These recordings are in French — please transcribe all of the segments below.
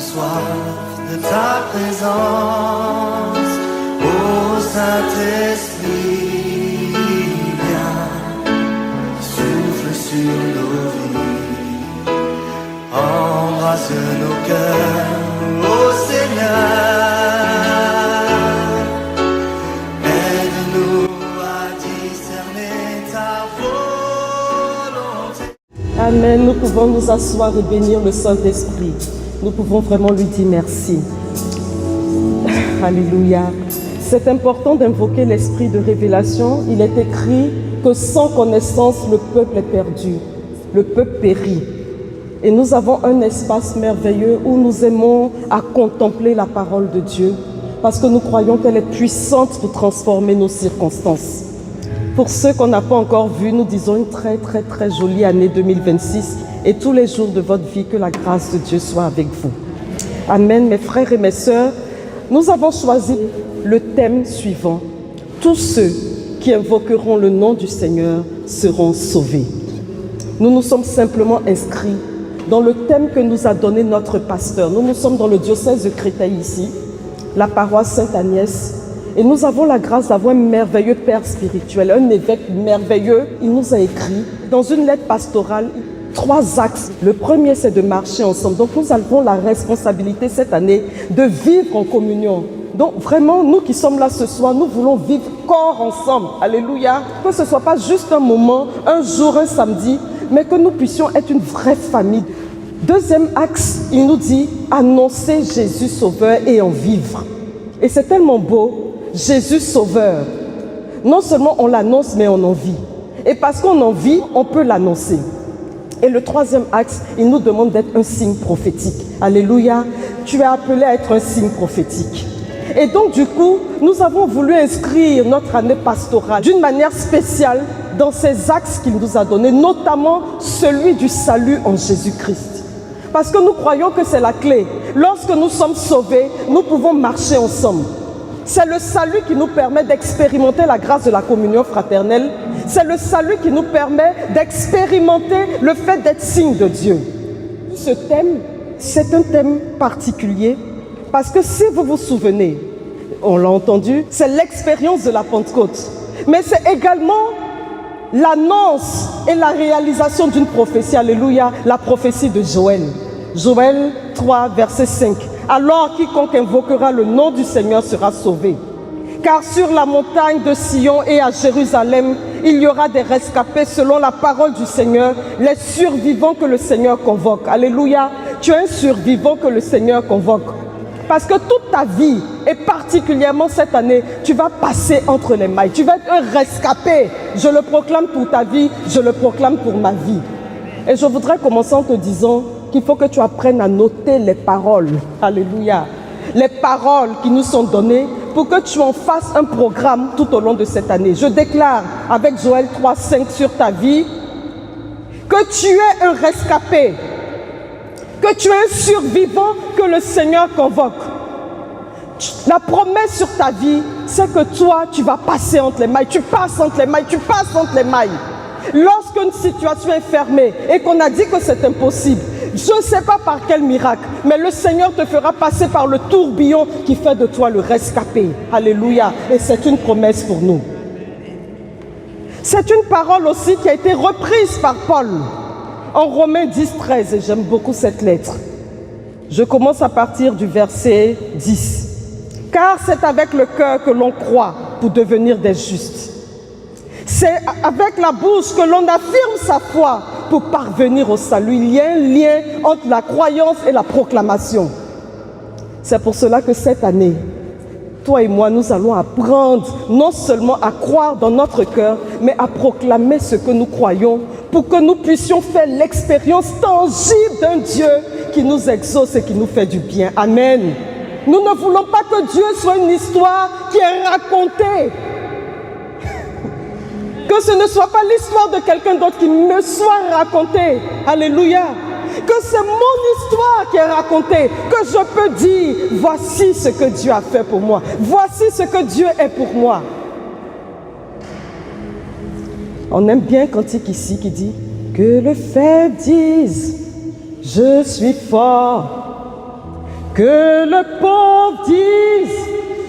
soif de ta présence, ô Saint-Esprit, viens, souffle sur nos vies, embrasse nos cœurs, ô Seigneur, aide-nous à discerner ta volonté. Amen, nous pouvons nous asseoir et bénir le Saint-Esprit. Nous pouvons vraiment lui dire merci. Alléluia. C'est important d'invoquer l'esprit de révélation. Il est écrit que sans connaissance, le peuple est perdu. Le peuple périt. Et nous avons un espace merveilleux où nous aimons à contempler la parole de Dieu parce que nous croyons qu'elle est puissante pour transformer nos circonstances. Pour ceux qu'on n'a pas encore vus, nous disons une très jolie année 2026 et tous les jours de votre vie, que la grâce de Dieu soit avec vous. Amen, mes frères et mes sœurs. Nous avons choisi le thème suivant. Tous ceux qui invoqueront le nom du Seigneur seront sauvés. Nous nous sommes simplement inscrits dans le thème que nous a donné notre pasteur. Nous sommes dans le diocèse de Créteil ici, la paroisse Sainte-Agnès. Et nous avons la grâce d'avoir un merveilleux père spirituel, un évêque merveilleux. Il nous a écrit dans une lettre pastorale 3 axes. Le premier, c'est de marcher ensemble. Donc nous avons la responsabilité cette année de vivre en communion. Donc vraiment, nous qui sommes là ce soir, nous voulons vivre corps ensemble. Alléluia. Que ce ne soit pas juste un moment, un jour, un samedi, mais que nous puissions être une vraie famille. Deuxième axe, il nous dit annoncer Jésus Sauveur et en vivre. Et c'est tellement beau. Jésus Sauveur. Non seulement on l'annonce, mais on en vit. Et parce qu'on en vit, on peut l'annoncer. Et le troisième axe, il nous demande d'être un signe prophétique. Alléluia. Tu es appelé à être un signe prophétique. Et donc du coup, nous avons voulu inscrire notre année pastorale d'une manière spéciale dans ces axes qu'il nous a donnés, notamment celui du salut en Jésus-Christ. Parce que nous croyons que c'est la clé. Lorsque nous sommes sauvés, nous pouvons marcher ensemble. C'est le salut qui nous permet d'expérimenter la grâce de la communion fraternelle. C'est le salut qui nous permet d'expérimenter le fait d'être signe de Dieu. Ce thème, c'est un thème particulier parce que si vous vous souvenez, on l'a entendu, c'est l'expérience de la Pentecôte. Mais c'est également l'annonce et la réalisation d'une prophétie. Alléluia, la prophétie de Joël. Joël 3, verset 5. Alors quiconque invoquera le nom du Seigneur sera sauvé. Car sur la montagne de Sion et à Jérusalem, il y aura des rescapés selon la parole du Seigneur, les survivants que le Seigneur convoque. Alléluia, tu es un survivant que le Seigneur convoque. Parce que toute ta vie, et particulièrement cette année, tu vas passer entre les mailles. Tu vas être un rescapé. Je le proclame pour ta vie, je le proclame pour ma vie. Et je voudrais commencer en te disant qu'il faut que tu apprennes à noter les paroles. Alléluia. Les paroles qui nous sont données pour que tu en fasses un programme tout au long de cette année. Je déclare avec Joël 3,5 sur ta vie que tu es un rescapé, que tu es un survivant que le Seigneur convoque. La promesse sur ta vie, c'est que toi, tu vas passer entre les mailles. Tu passes entre les mailles, tu passes entre les mailles. Lorsqu'une situation est fermée et qu'on a dit que c'est impossible, je ne sais pas par quel miracle, mais le Seigneur te fera passer par le tourbillon qui fait de toi le rescapé. Alléluia. Et c'est une promesse pour nous. C'est une parole aussi qui a été reprise par Paul en Romains 10, 13. Et j'aime beaucoup cette lettre. Je commence à partir du verset 10. Car c'est avec le cœur que l'on croit pour devenir des justes. C'est avec la bouche que l'on affirme sa foi pour parvenir au salut. Il y a un lien entre la croyance et la proclamation. C'est pour cela que cette année, toi et moi, nous allons apprendre non seulement à croire dans notre cœur, mais à proclamer ce que nous croyons pour que nous puissions faire l'expérience tangible d'un Dieu qui nous exauce et qui nous fait du bien. Amen. Nous ne voulons pas que Dieu soit une histoire qui est racontée. Que ce ne soit pas l'histoire de quelqu'un d'autre qui me soit racontée. Alléluia. Que c'est mon histoire qui est racontée. Que je peux dire, voici ce que Dieu a fait pour moi. Voici ce que Dieu est pour moi. On aime bien un cantique ici qui dit que le faible dise, je suis fort. Que le pauvre dise,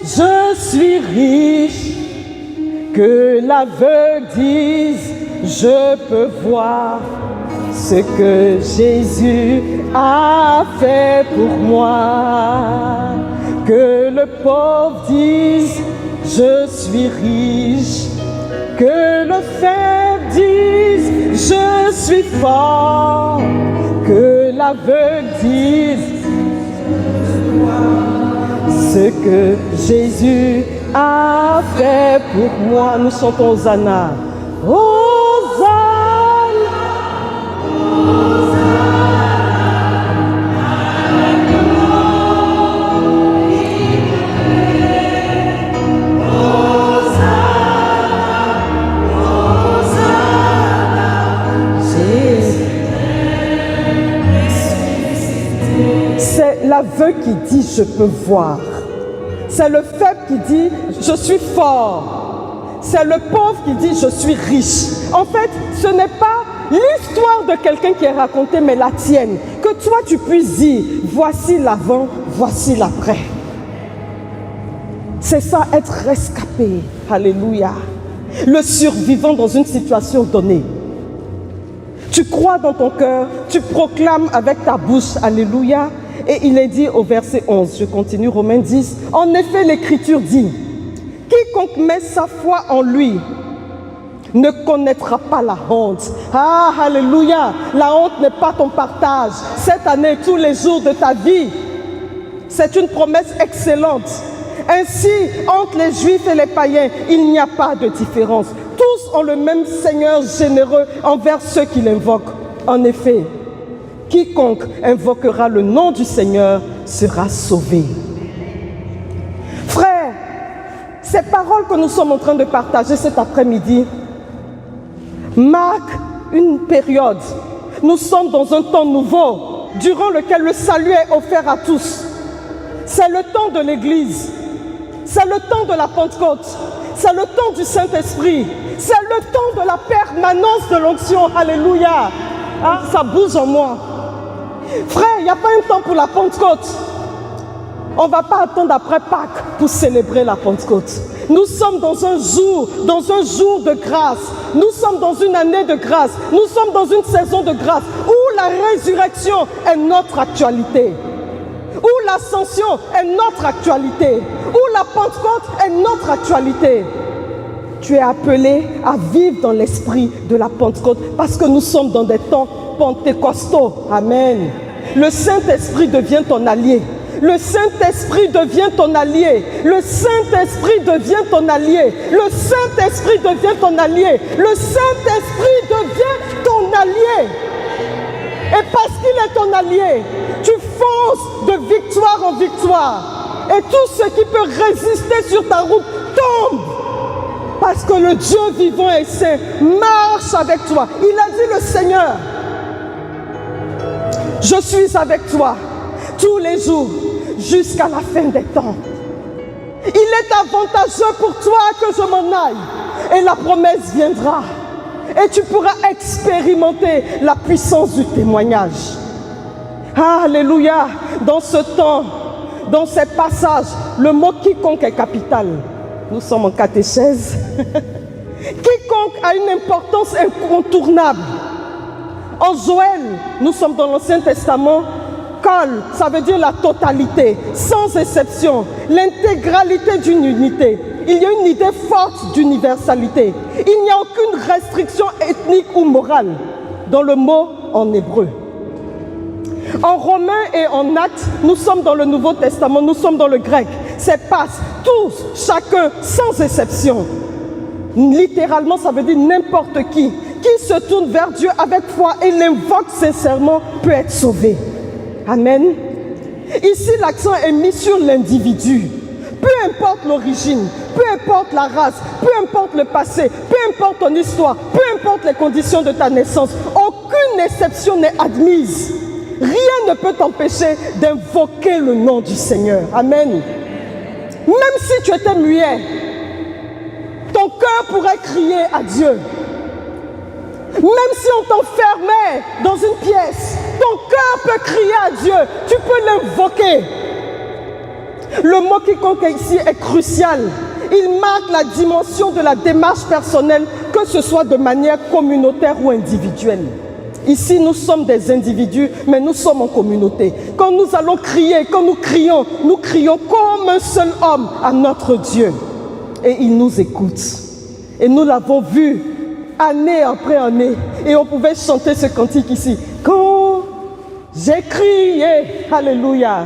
je suis riche. Que l'aveugle dise, je peux voir ce que Jésus a fait pour moi. Que le pauvre dise, je suis riche. Que le faible dise, je suis fort. Que l'aveugle dise, ce que Jésus a fait pour moi. Nous chantons Hosanna. Hosanna. C'est l'aveugle qui dit je peux voir. C'est le faible qui dit je suis fort. C'est le pauvre qui dit je suis riche. En fait, ce n'est pas l'histoire de quelqu'un qui est racontée, mais la tienne. Que toi tu puisses dire voici l'avant, voici l'après. C'est ça, être rescapé. Alléluia. Le survivant dans une situation donnée. Tu crois dans ton cœur, tu proclames avec ta bouche. Alléluia. Et il est dit au verset 11, je continue, Romains 10. En effet, l'Écriture dit, quiconque met sa foi en lui ne connaîtra pas la honte. Ah, alléluia. La honte n'est pas ton partage. Cette année, tous les jours de ta vie, c'est une promesse excellente. Ainsi, entre les Juifs et les païens, il n'y a pas de différence. Tous ont le même Seigneur généreux envers ceux qui l'invoquent. En effet, quiconque invoquera le nom du Seigneur sera sauvé. Frères, ces paroles que nous sommes en train de partager cet après-midi marquent une période. Nous sommes dans un temps nouveau, durant lequel le salut est offert à tous. C'est le temps de l'Église. C'est le temps de la Pentecôte. C'est le temps du Saint-Esprit. C'est le temps de la permanence de l'onction. Alléluia. Ah, ça bouge en moi. Frère, il n'y a pas un temps pour la Pentecôte. On ne va pas attendre après Pâques pour célébrer la Pentecôte. Nous sommes dans un jour de grâce. Nous sommes dans une année de grâce. Nous sommes dans une saison de grâce où la résurrection est notre actualité. Où l'ascension est notre actualité. Où la Pentecôte est notre actualité. Tu es appelé à vivre dans l'esprit de la Pentecôte parce que nous sommes dans des temps pentecostaux. Amen. Le Saint-Esprit devient ton allié. Le Saint-Esprit devient ton allié. Le Saint-Esprit devient ton allié. Le Saint-Esprit devient ton allié. Le Saint-Esprit devient ton allié. Et parce qu'il est ton allié, tu fonces de victoire en victoire. Et tout ce qui peut résister sur ta route tombe. Parce que le Dieu vivant et saint marche avec toi. Il a dit le Seigneur, je suis avec toi tous les jours jusqu'à la fin des temps. Il est avantageux pour toi que je m'en aille. Et la promesse viendra. Et tu pourras expérimenter la puissance du témoignage. Alléluia. Dans ce temps, dans ces passages, le mot quiconque est capital. Nous sommes en catéchèse. Quiconque a une importance incontournable. En Joël, nous sommes dans l'Ancien Testament. Kol, ça veut dire la totalité, sans exception, l'intégralité d'une unité. Il y a une idée forte d'universalité. Il n'y a aucune restriction ethnique ou morale dans le mot en hébreu. En romain et en actes, nous sommes dans le Nouveau Testament, nous sommes dans le grec. C'est passe, tous, chacun, sans exception. Littéralement, ça veut dire n'importe qui se tourne vers Dieu avec foi et l'invoque sincèrement peut être sauvé. Amen. Ici, l'accent est mis sur l'individu. Peu importe l'origine, peu importe la race, peu importe le passé, peu importe ton histoire, peu importe les conditions de ta naissance, aucune exception n'est admise. Rien ne peut t'empêcher d'invoquer le nom du Seigneur. Amen. Même si tu étais muet, ton cœur pourrait crier à Dieu. Même si on t'enfermait dans une pièce, ton cœur peut crier à Dieu. Tu peux l'invoquer. Le mot quiconque ici est crucial. Il marque la dimension de la démarche personnelle, que ce soit de manière communautaire ou individuelle. Ici, nous sommes des individus, mais nous sommes en communauté. Quand nous allons crier, quand nous crions comme un seul homme à notre Dieu. Et il nous écoute. Et nous l'avons vu année après année. Et on pouvait chanter ce cantique ici. Quand j'ai crié, alléluia.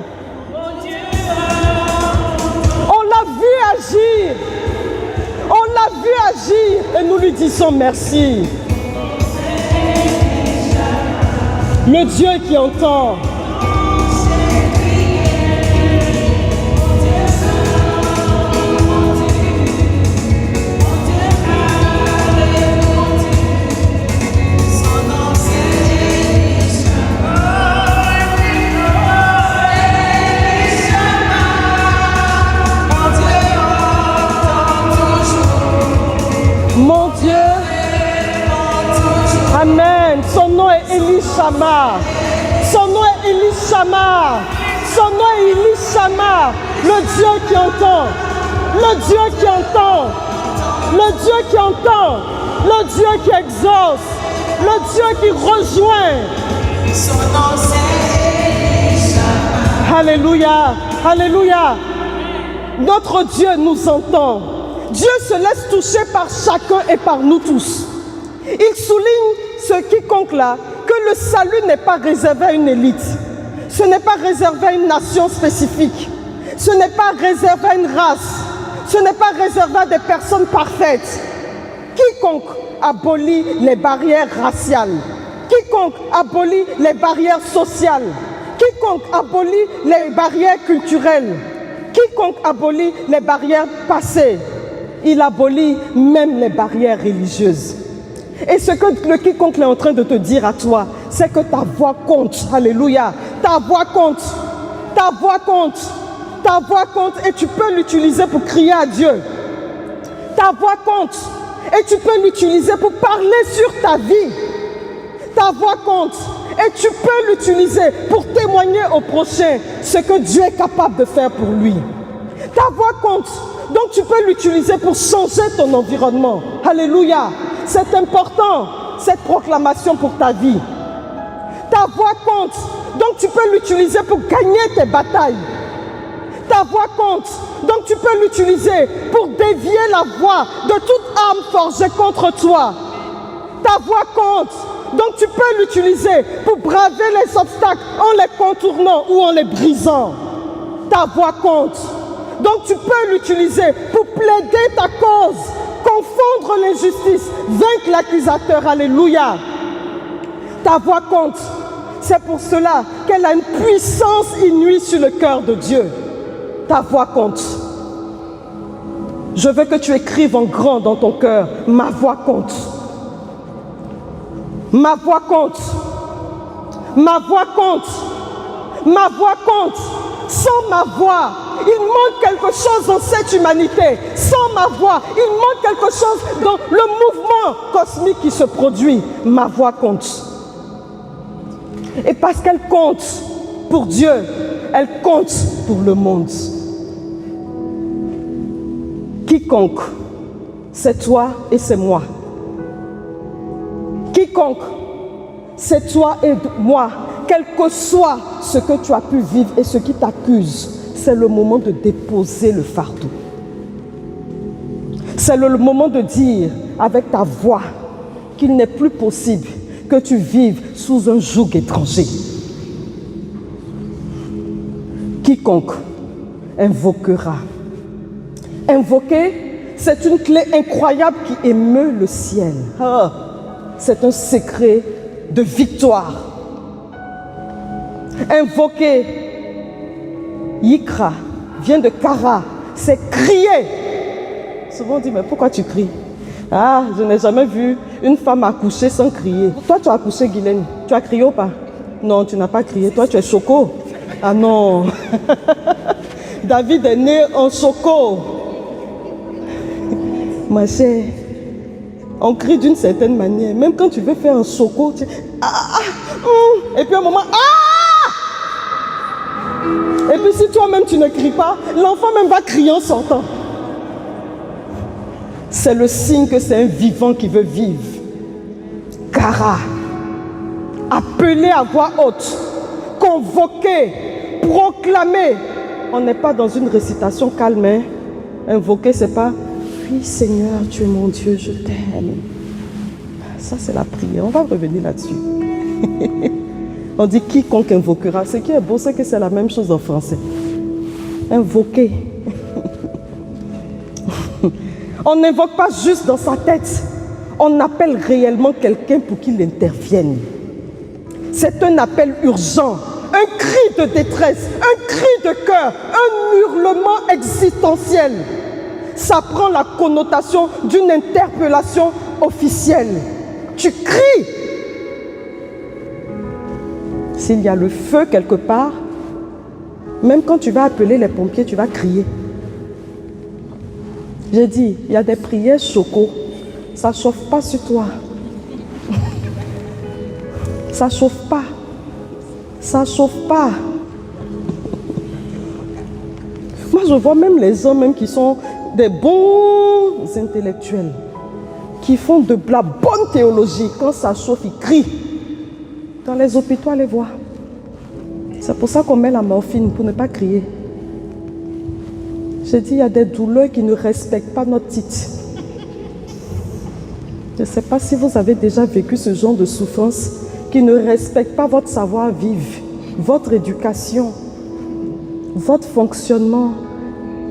On l'a vu agir. On l'a vu agir. Et nous lui disons merci. Le Dieu qui entend. Mon Dieu. Amen. Son nom est Elishama. Son nom est Elishama. Son nom est Elishama. Le Dieu qui entend. Le Dieu qui entend. Le Dieu qui entend. Le Dieu qui exauce. Le Dieu qui rejoint. Son nom c'est Elishama. Alléluia. Alléluia. Notre Dieu nous entend. Dieu se laisse toucher par chacun et par nous tous. Il souligne ce quiconque-là, que le salut n'est pas réservé à une élite. Ce n'est pas réservé à une nation spécifique. Ce n'est pas réservé à une race. Ce n'est pas réservé à des personnes parfaites. Quiconque abolit les barrières raciales, quiconque abolit les barrières sociales, quiconque abolit les barrières culturelles, quiconque abolit les barrières passées, il abolit même les barrières religieuses. Et ce que le quiconque est en train de te dire à toi, c'est que ta voix compte. Alléluia. Ta voix compte. Ta voix compte. Ta voix compte et tu peux l'utiliser pour crier à Dieu. Ta voix compte et tu peux l'utiliser pour parler sur ta vie. Ta voix compte et tu peux l'utiliser pour témoigner au prochain ce que Dieu est capable de faire pour lui. Ta voix compte, donc tu peux l'utiliser pour changer ton environnement. Alléluia. C'est important, cette proclamation pour ta vie. Ta voix compte, donc tu peux l'utiliser pour gagner tes batailles. Ta voix compte, donc tu peux l'utiliser pour dévier la voie de toute arme forgée contre toi. Ta voix compte, donc tu peux l'utiliser pour braver les obstacles en les contournant ou en les brisant. Ta voix compte, donc tu peux l'utiliser pour plaider ta cause, confondre l'injustice, vaincre l'accusateur. Alléluia. Ta voix compte. C'est pour cela qu'elle a une puissance inouïe sur le cœur de Dieu. Ta voix compte. Je veux que tu écrives en grand dans ton cœur, ma voix compte. Ma voix compte. Ma voix compte. Ma voix compte. Sans ma voix, il manque quelque chose dans cette humanité. Sans ma voix, il manque quelque chose dans le mouvement cosmique qui se produit. Ma voix compte. Et parce qu'elle compte pour Dieu, elle compte pour le monde. Quiconque, c'est toi et c'est moi. Quiconque, c'est toi et moi. Quel que soit ce que tu as pu vivre et ce qui t'accuse, c'est le moment de déposer le fardeau. C'est le moment de dire avec ta voix qu'il n'est plus possible que tu vives sous un joug étranger. Quiconque invoquera. Invoquer, c'est une clé incroyable qui émeut le ciel. C'est un secret de victoire. Invoquer, Yikra, vient de Kara, c'est crier. Souvent on dit, mais pourquoi tu cries? Ah, je n'ai jamais vu une femme accoucher sans crier. Toi, tu as accouché, Guylaine. Tu as crié ou pas? Non, tu n'as pas crié. Toi, tu es choco. Ah non. David est né en choco. Ma chère, on crie d'une certaine manière. Même quand tu veux faire un choco, tu... Et puis à un moment, Et puis si toi-même tu ne cries pas, l'enfant même va crier en sortant. C'est le signe que c'est un vivant qui veut vivre. Kara, appelé à voix haute, convoqué, proclamé. On n'est pas dans une récitation calme. Hein? Invoquer, c'est pas « Oui Seigneur, tu es mon Dieu, je t'aime ». Ça c'est la prière, on va revenir là-dessus. On dit quiconque invoquera. Ce qui est beau, c'est que c'est la même chose en français. Invoquer. On n'invoque pas juste dans sa tête. On appelle réellement quelqu'un pour qu'il intervienne. C'est un appel urgent, un cri de détresse, un cri de cœur, un hurlement existentiel. Ça prend la connotation d'une interpellation officielle. Tu cries. S'il y a le feu quelque part, même quand tu vas appeler les pompiers, tu vas crier. J'ai dit, il y a des prières choco, ça ne chauffe pas sur toi. Ça ne chauffe pas. Ça ne chauffe pas. Moi, je vois même les hommes même qui sont des bons intellectuels, qui font de la bonne théologie. Quand ça chauffe, ils crient. Dans les hôpitaux, on les voit. C'est pour ça qu'on met la morphine, pour ne pas crier. J'ai dit, il y a des douleurs qui ne respectent pas notre titre. Je ne sais pas si vous avez déjà vécu ce genre de souffrance qui ne respecte pas votre savoir-vivre, votre éducation, votre fonctionnement.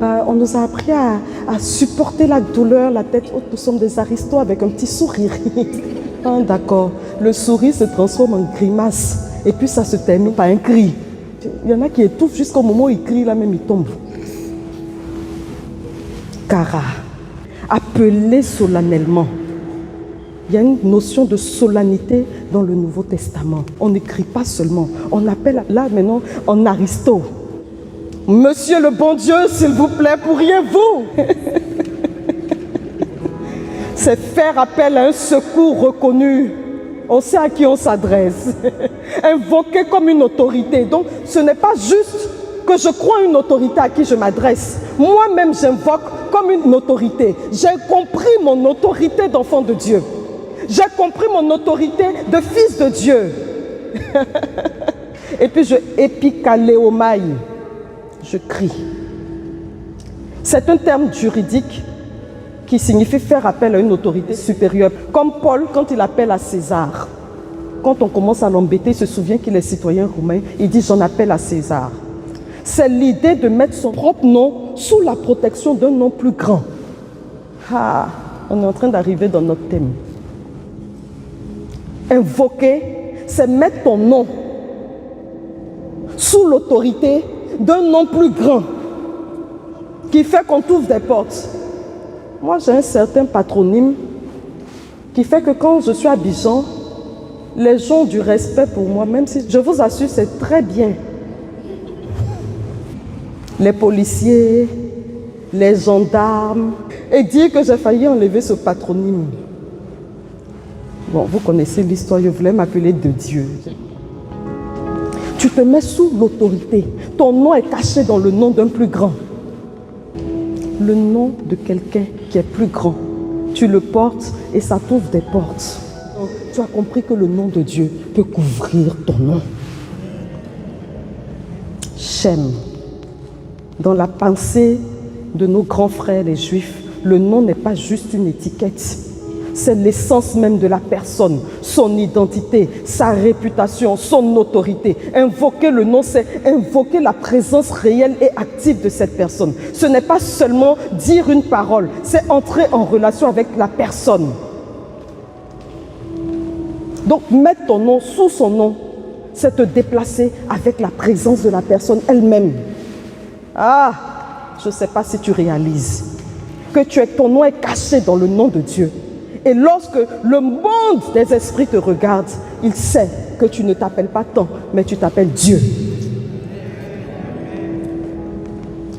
On nous a appris à supporter la douleur, la tête haute. Nous sommes des aristos avec un petit sourire. Ah, d'accord. Le sourire se transforme en grimace. Et puis ça se termine par un cri. Il y en a qui étouffent jusqu'au moment où ils crient, là même ils tombent. Kara, appelé solennellement. Il y a une notion de solennité dans le Nouveau Testament. On n'écrit pas seulement. On appelle là maintenant en aristo. Monsieur le bon Dieu, s'il vous plaît, pourriez-vous? C'est faire appel à un secours reconnu. On sait à qui on s'adresse. Invoquer comme une autorité. Donc, ce n'est pas juste que je crois à une autorité à qui je m'adresse. Moi-même, j'invoque comme une autorité. J'ai compris mon autorité d'enfant de Dieu. J'ai compris mon autorité de fils de Dieu. Et puis je épikaléomai. Je crie. C'est un terme juridique qui signifie faire appel à une autorité supérieure. Comme Paul, quand il appelle à César. Quand on commence à l'embêter, il se souvient qu'il est citoyen roumain. Il dit, j'en appelle à César. C'est l'idée de mettre son propre nom sous la protection d'un nom plus grand. Ah, on est en train d'arriver dans notre thème. Invoquer, c'est mettre ton nom sous l'autorité d'un nom plus grand qui fait qu'on t'ouvre des portes. Moi, j'ai un certain patronyme qui fait que quand je suis à Abidjan, les gens ont du respect pour moi, même si je vous assure, c'est très bien. Les policiers, les gendarmes, et dire que j'ai failli enlever ce patronyme. Bon, vous connaissez l'histoire, je voulais m'appeler de Dieu. Tu te mets sous l'autorité. Ton nom est caché dans le nom d'un plus grand. Le nom de quelqu'un qui est plus grand. Tu le portes et ça t'ouvre des portes. Donc, tu as compris que le nom de Dieu peut couvrir ton nom. Shem. Dans la pensée de nos grands frères les Juifs, le nom n'est pas juste une étiquette. C'est l'essence même de la personne, son identité, sa réputation, son autorité. Invoquer le nom, c'est invoquer la présence réelle et active de cette personne. Ce n'est pas seulement dire une parole, c'est entrer en relation avec la personne. Donc, mettre ton nom sous son nom, c'est te déplacer avec la présence de la personne elle-même. Ah, je ne sais pas si tu réalises que ton nom est caché dans le nom de Dieu. Et lorsque le monde des esprits te regarde, il sait que tu ne t'appelles pas tant, mais tu t'appelles Dieu.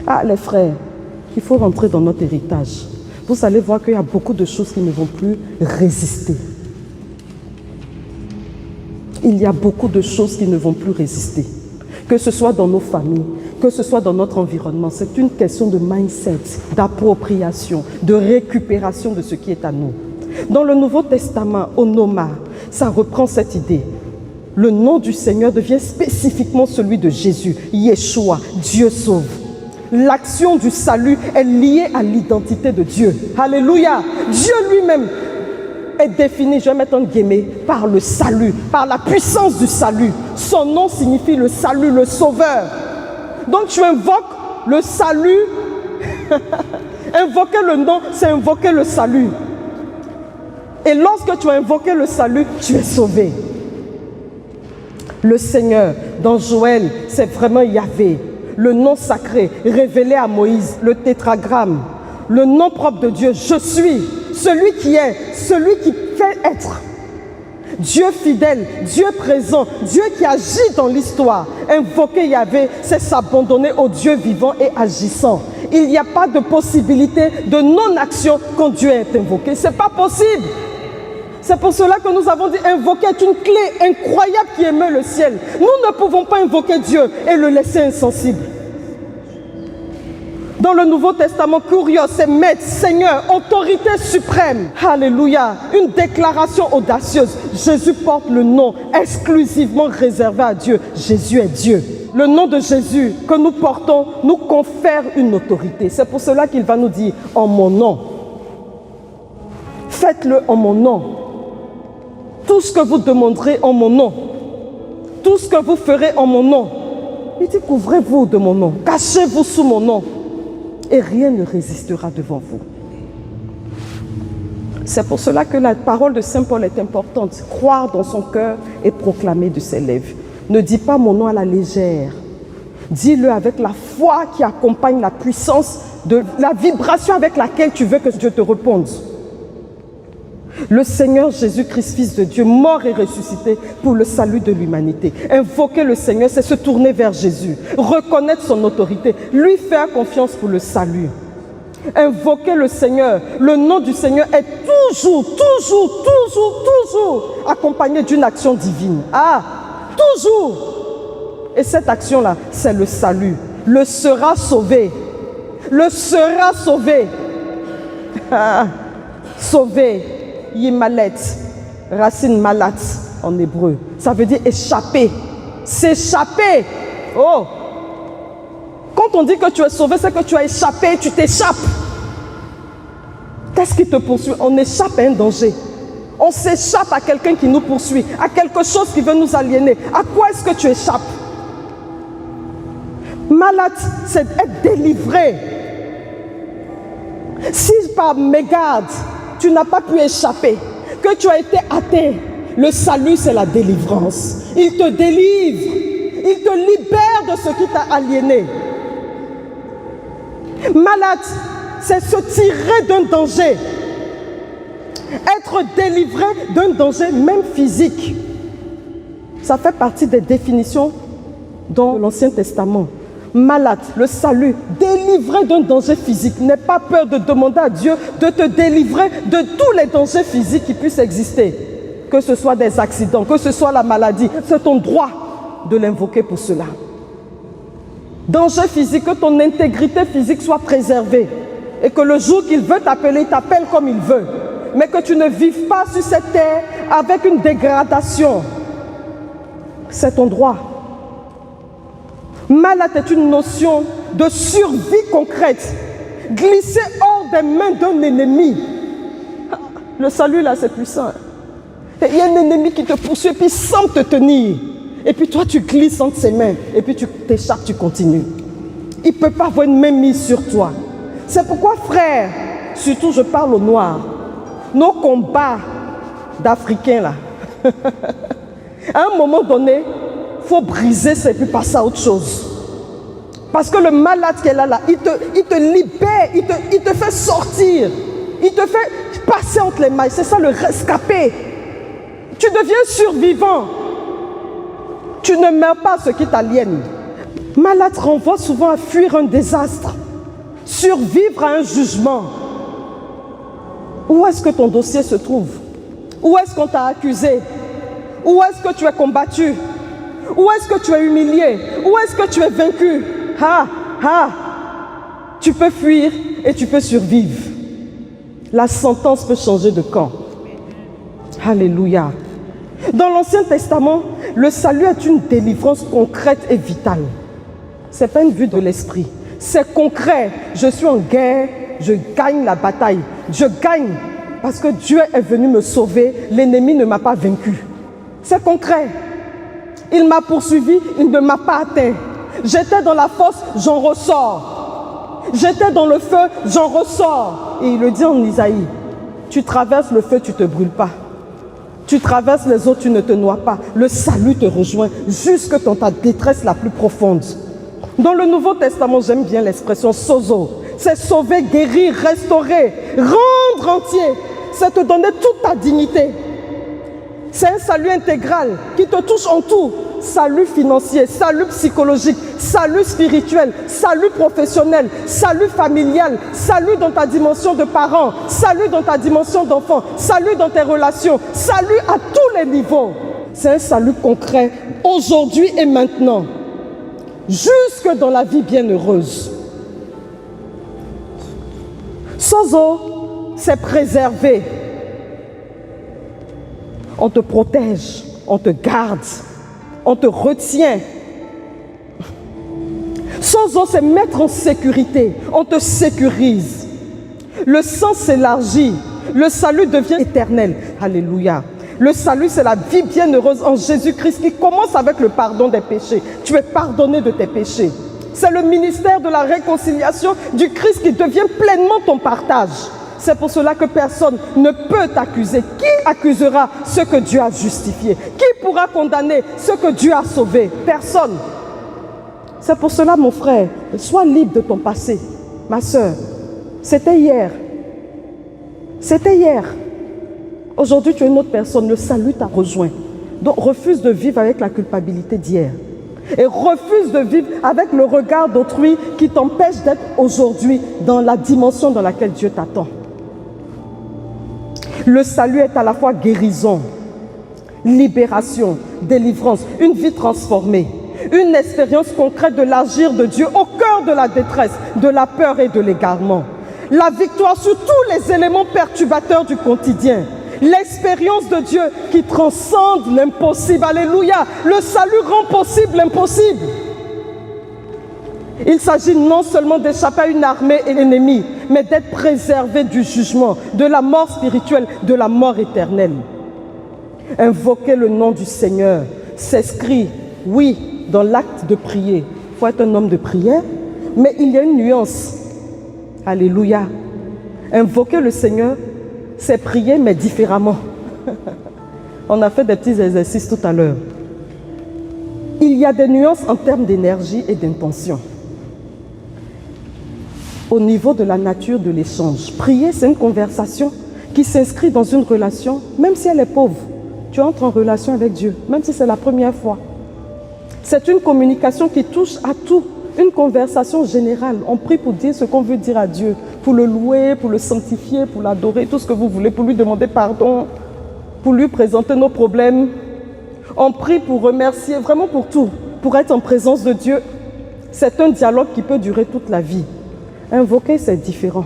Ah, les frères, il faut rentrer dans notre héritage. Vous allez voir qu'il y a beaucoup de choses qui ne vont plus résister. Il y a beaucoup de choses qui ne vont plus résister. Que ce soit dans nos familles, que ce soit dans notre environnement, c'est une question de mindset, d'appropriation, de récupération de ce qui est à nous. Dans le Nouveau Testament, au Noma, ça reprend cette idée. Le nom du Seigneur devient spécifiquement celui de Jésus, Yeshua, Dieu sauve. L'action du salut est liée à l'identité de Dieu. Alléluia. Dieu lui-même est défini, je vais mettre un guillemets, par le salut, par la puissance du salut. Son nom signifie le salut, le sauveur. Donc tu invoques le salut. Invoquer le nom, c'est invoquer le salut. Et lorsque tu as invoqué le salut, tu es sauvé. Le Seigneur, dans Joël, c'est vraiment Yahvé. Le nom sacré, révélé à Moïse, le tétragramme. Le nom propre de Dieu, je suis, celui qui est, celui qui fait être. Dieu fidèle, Dieu présent, Dieu qui agit dans l'histoire. Invoquer Yahvé, c'est s'abandonner au Dieu vivant et agissant. Il n'y a pas de possibilité de non-action quand Dieu est invoqué. Ce n'est pas possible. C'est pour cela que nous avons dit invoquer est une clé incroyable qui émeut le ciel. Nous ne pouvons pas invoquer Dieu et le laisser insensible. Dans le Nouveau Testament, Kurios, c'est maître, Seigneur, autorité suprême. Alléluia. Une déclaration audacieuse. Jésus porte le nom exclusivement réservé à Dieu. Jésus est Dieu. Le nom de Jésus que nous portons nous confère une autorité. C'est pour cela qu'il va nous dire en mon nom. Faites-le en mon nom. Tout ce que vous demanderez en mon nom, tout ce que vous ferez en mon nom, il dit couvrez-vous de mon nom, cachez-vous sous mon nom et rien ne résistera devant vous. C'est pour cela que la parole de Saint Paul est importante. Croire dans son cœur et proclamer de ses lèvres. Ne dis pas mon nom à la légère. Dis-le avec la foi qui accompagne la puissance de la vibration avec laquelle tu veux que Dieu te réponde. Le Seigneur Jésus-Christ, Fils de Dieu, mort et ressuscité pour le salut de l'humanité. Invoquer le Seigneur, c'est se tourner vers Jésus, reconnaître son autorité, lui faire confiance pour le salut. Invoquer le Seigneur, le nom du Seigneur est toujours accompagné d'une action divine. Ah, toujours. Et cette action-là, c'est le salut. Le sera sauvé. Le sera sauvé. Sauvé. Yimalet, racine malat en hébreu. Ça veut dire échapper. S'échapper. Oh! Quand on dit que tu es sauvé, c'est que tu as échappé, tu t'échappes. Qu'est-ce qui te poursuit? On échappe à un danger. On s'échappe à quelqu'un qui nous poursuit, à quelque chose qui veut nous aliéner. À quoi est-ce que tu échappes? Malat, c'est être délivré. Si par mégarde, tu n'as pas pu échapper, que tu as été atteint, le salut c'est la délivrance. Il te délivre, il te libère de ce qui t'a aliéné. Malade, c'est se tirer d'un danger, être délivré d'un danger même physique. Ça fait partie des définitions dans l'Ancien Testament. Malade, le salut, délivré d'un danger physique. N'aie pas peur de demander à Dieu de te délivrer de tous les dangers physiques qui puissent exister. Que ce soit des accidents, que ce soit la maladie. C'est ton droit de l'invoquer pour cela. Danger physique, que ton intégrité physique soit préservée. Et que le jour qu'il veut t'appeler, il t'appelle comme il veut. Mais que tu ne vives pas sur cette terre avec une dégradation. C'est ton droit. Malade est une notion de survie concrète. Glisser hors des mains d'un ennemi. Le salut là, c'est puissant. Il y a un ennemi qui te poursuit et puis il semble te tenir. Et puis toi, tu glisses entre ses mains. Et puis tu t'échappes, tu continues. Il ne peut pas avoir une main mise sur toi. C'est pourquoi, frère, surtout je parle aux Noirs, nos combats d'Africains là, à un moment donné, il faut briser ça et puis passer à autre chose. Parce que le malade qui est là, il te libère, il te fait sortir. Il te fait passer entre les mailles. C'est ça le rescapé. Tu deviens survivant. Tu ne meurs pas ce qui t'aliène. Malade renvoie souvent à fuir un désastre. Survivre à un jugement. Où est-ce que ton dossier se trouve? Où est-ce qu'on t'a accusé? Où est-ce que tu es combattu? Où est-ce que tu es humilié? Où est-ce que tu es vaincu? tu peux fuir et tu peux survivre. La sentence peut changer de camp. Alléluia. Dans l'Ancien Testament, le salut est une délivrance concrète et vitale. Ce n'est pas une vue de l'esprit. C'est concret. Je suis en guerre, je gagne la bataille. Je gagne parce que Dieu est venu me sauver. L'ennemi ne m'a pas vaincu. C'est concret. Il m'a poursuivi, il ne m'a pas atteint. J'étais dans la fosse, j'en ressors. J'étais dans le feu, j'en ressors. Et il le dit en Isaïe, tu traverses le feu, tu ne te brûles pas. Tu traverses les eaux, tu ne te noies pas. Le salut te rejoint jusque dans ta détresse la plus profonde. Dans le Nouveau Testament, j'aime bien l'expression sozo. C'est sauver, guérir, restaurer, rendre entier. C'est te donner toute ta dignité. C'est un salut intégral qui te touche en tout. Salut financier, salut psychologique, salut spirituel, salut professionnel, salut familial, salut dans ta dimension de parent, salut dans ta dimension d'enfant, salut dans tes relations, salut à tous les niveaux. C'est un salut concret aujourd'hui et maintenant, jusque dans la vie bienheureuse. Sozo, c'est préserver. On te protège, on te garde, on te retient. Sozo, c'est mettre en sécurité, on te sécurise. Le sang s'élargit, le salut devient éternel. Alléluia. Le salut, c'est la vie bienheureuse en Jésus-Christ qui commence avec le pardon des péchés. Tu es pardonné de tes péchés. C'est le ministère de la réconciliation du Christ qui devient pleinement ton partage. C'est pour cela que personne ne peut t'accuser. Qui accusera ce que Dieu a justifié? Qui pourra condamner ce que Dieu a sauvé? Personne. C'est pour cela, mon frère, sois libre de ton passé. Ma soeur, c'était hier. C'était hier. Aujourd'hui, tu es une autre personne. Le salut t'a rejoint. Donc, refuse de vivre avec la culpabilité d'hier. Et refuse de vivre avec le regard d'autrui qui t'empêche d'être aujourd'hui dans la dimension dans laquelle Dieu t'attend. Le salut est à la fois guérison, libération, délivrance, une vie transformée, une expérience concrète de l'agir de Dieu au cœur de la détresse, de la peur et de l'égarement. La victoire sur tous les éléments perturbateurs du quotidien. L'expérience de Dieu qui transcende l'impossible. Alléluia. Le salut rend possible l'impossible. Il s'agit non seulement d'échapper à une armée ennemie, mais d'être préservé du jugement, de la mort spirituelle, de la mort éternelle. Invoquer le nom du Seigneur s'inscrit, oui, dans l'acte de prier. Il faut être un homme de prière, mais il y a une nuance. Alléluia. Invoquer le Seigneur, c'est prier, mais différemment. On a fait des petits exercices tout à l'heure. Il y a des nuances en termes d'énergie et d'intention. Au niveau de la nature de l'échange. Prier, c'est une conversation qui s'inscrit dans une relation, même si elle est pauvre. Tu entres en relation avec Dieu, même si c'est la première fois. C'est une communication qui touche à tout, une conversation générale. On prie pour dire ce qu'on veut dire à Dieu, pour le louer, pour le sanctifier, pour l'adorer, tout ce que vous voulez, pour lui demander pardon, pour lui présenter nos problèmes. On prie pour remercier, vraiment pour tout, pour être en présence de Dieu. C'est un dialogue qui peut durer toute la vie. Invoquer, c'est différent.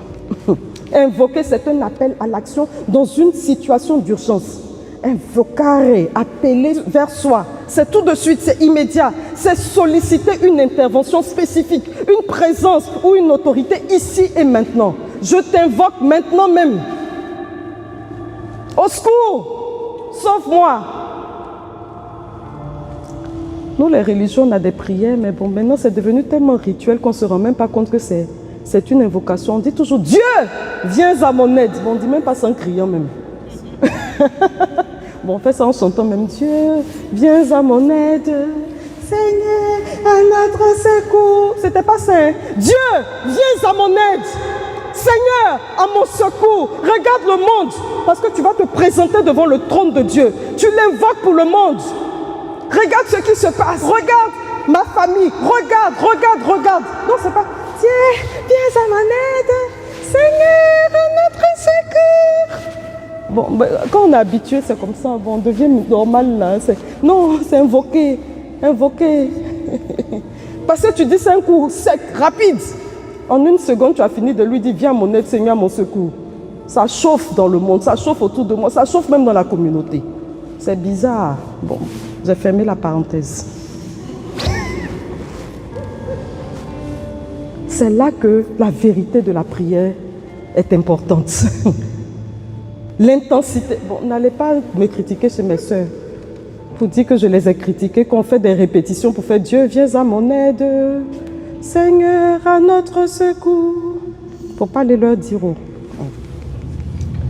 Invoquer, c'est un appel à l'action dans une situation d'urgence. Invocare, appeler vers soi, c'est tout de suite, c'est immédiat. C'est solliciter une intervention spécifique, une présence ou une autorité ici et maintenant. Je t'invoque maintenant même. Au secours, sauve-moi. Nous, les religions, on a des prières, mais bon, maintenant, c'est devenu tellement rituel qu'on ne se rend même pas compte que c'est une invocation. On dit toujours, Dieu, viens à mon aide. Bon, on ne dit même pas ça en criant même. Bon, on fait ça en chantant même, Dieu, viens à mon aide. Seigneur, à notre secours. C'était pas ça, hein? Dieu, viens à mon aide. Seigneur, à mon secours. Regarde le monde, parce que tu vas te présenter devant le trône de Dieu. Tu l'invoques pour le monde. Regarde ce qui se passe. Regarde ma famille. Regarde. Non, c'est pas... Dieu, viens à mon aide. Seigneur, à notre secours. Bon, ben, quand on est habitué, c'est comme ça. Bon, on devient normal là. Non, c'est invoquer. Parce que tu dis c'est un coup sec, rapide. En une seconde, tu as fini de lui dire, viens à mon aide, Seigneur, à mon secours. Ça chauffe dans le monde, ça chauffe autour de moi, ça chauffe même dans la communauté. C'est bizarre. Bon, j'ai fermé la parenthèse. C'est là que la vérité de la prière est importante. L'intensité. Bon, n'allez pas me critiquer chez mes soeurs pour dire que je les ai critiquées, qu'on fait des répétitions pour faire Dieu, viens à mon aide, Seigneur, à notre secours. Il ne faut pas les leur dire. Oh.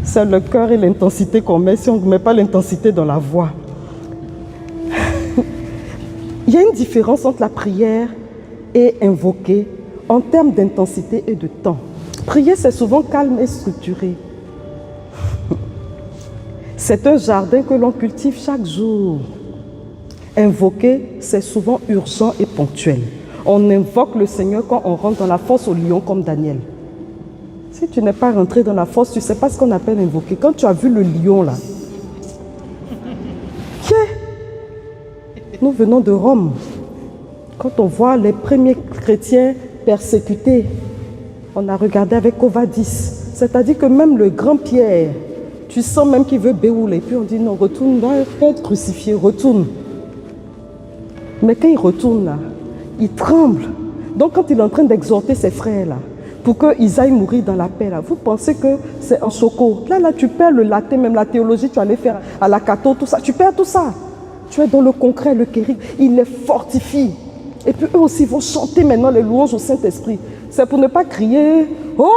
C'est le cœur et l'intensité qu'on met, si on ne met pas l'intensité dans la voix. Il y a une différence entre la prière et invoquer en termes d'intensité et de temps. Prier, c'est souvent calme et structuré. C'est un jardin que l'on cultive chaque jour. Invoquer, c'est souvent urgent et ponctuel. On invoque le Seigneur quand on rentre dans la fosse au lion comme Daniel. Si tu n'es pas rentré dans la fosse, tu ne sais pas ce qu'on appelle invoquer. Quand tu as vu le lion là, nous venons de Rome. Quand on voit les premiers chrétiens persécutés, on a regardé avec Covadis. C'est-à-dire que même le grand Pierre, tu sens même qu'il veut béouler. Puis on dit non, retourne, doit être crucifié, retourne. Mais quand il retourne là, il tremble. Donc quand il est en train d'exhorter ses frères là, pour qu'ils aillent mourir dans la paix là, vous pensez que c'est un choco. Là, tu perds le latin, même la théologie, tu allais faire à la catho, tout ça. Tu perds tout ça. Tu es dans le concret, le kérik. Il les fortifie. Et puis eux aussi vont chanter maintenant les louanges au Saint-Esprit. C'est pour ne pas crier « Oh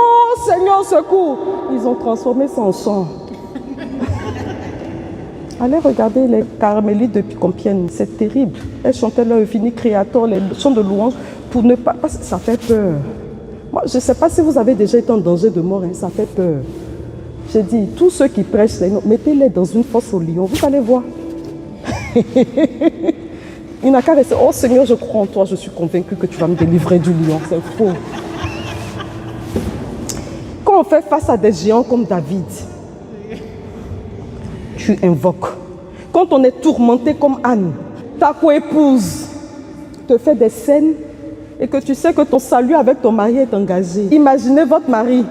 Seigneur, secours !» Ils ont transformé ça en chant. Allez regarder les carmélites de Compiègne, c'est terrible. Elles chantaient leur Infini Créateur, les chants de louange, pour ne pas... Parce que ça fait peur. Moi, je ne sais pas si vous avez déjà été en danger de mort, hein, ça fait peur. J'ai dit, tous ceux qui prêchent, mettez-les dans une fosse au lion, vous allez voir. Il n'a qu'à rester, oh Seigneur, je crois en toi, je suis convaincu que tu vas me délivrer du lion, c'est faux. Quand on fait face à des géants comme David, tu invoques. Quand on est tourmenté comme Anne, ta coépouse te fait des scènes et que tu sais que ton salut avec ton mari est engagé. Imaginez votre mari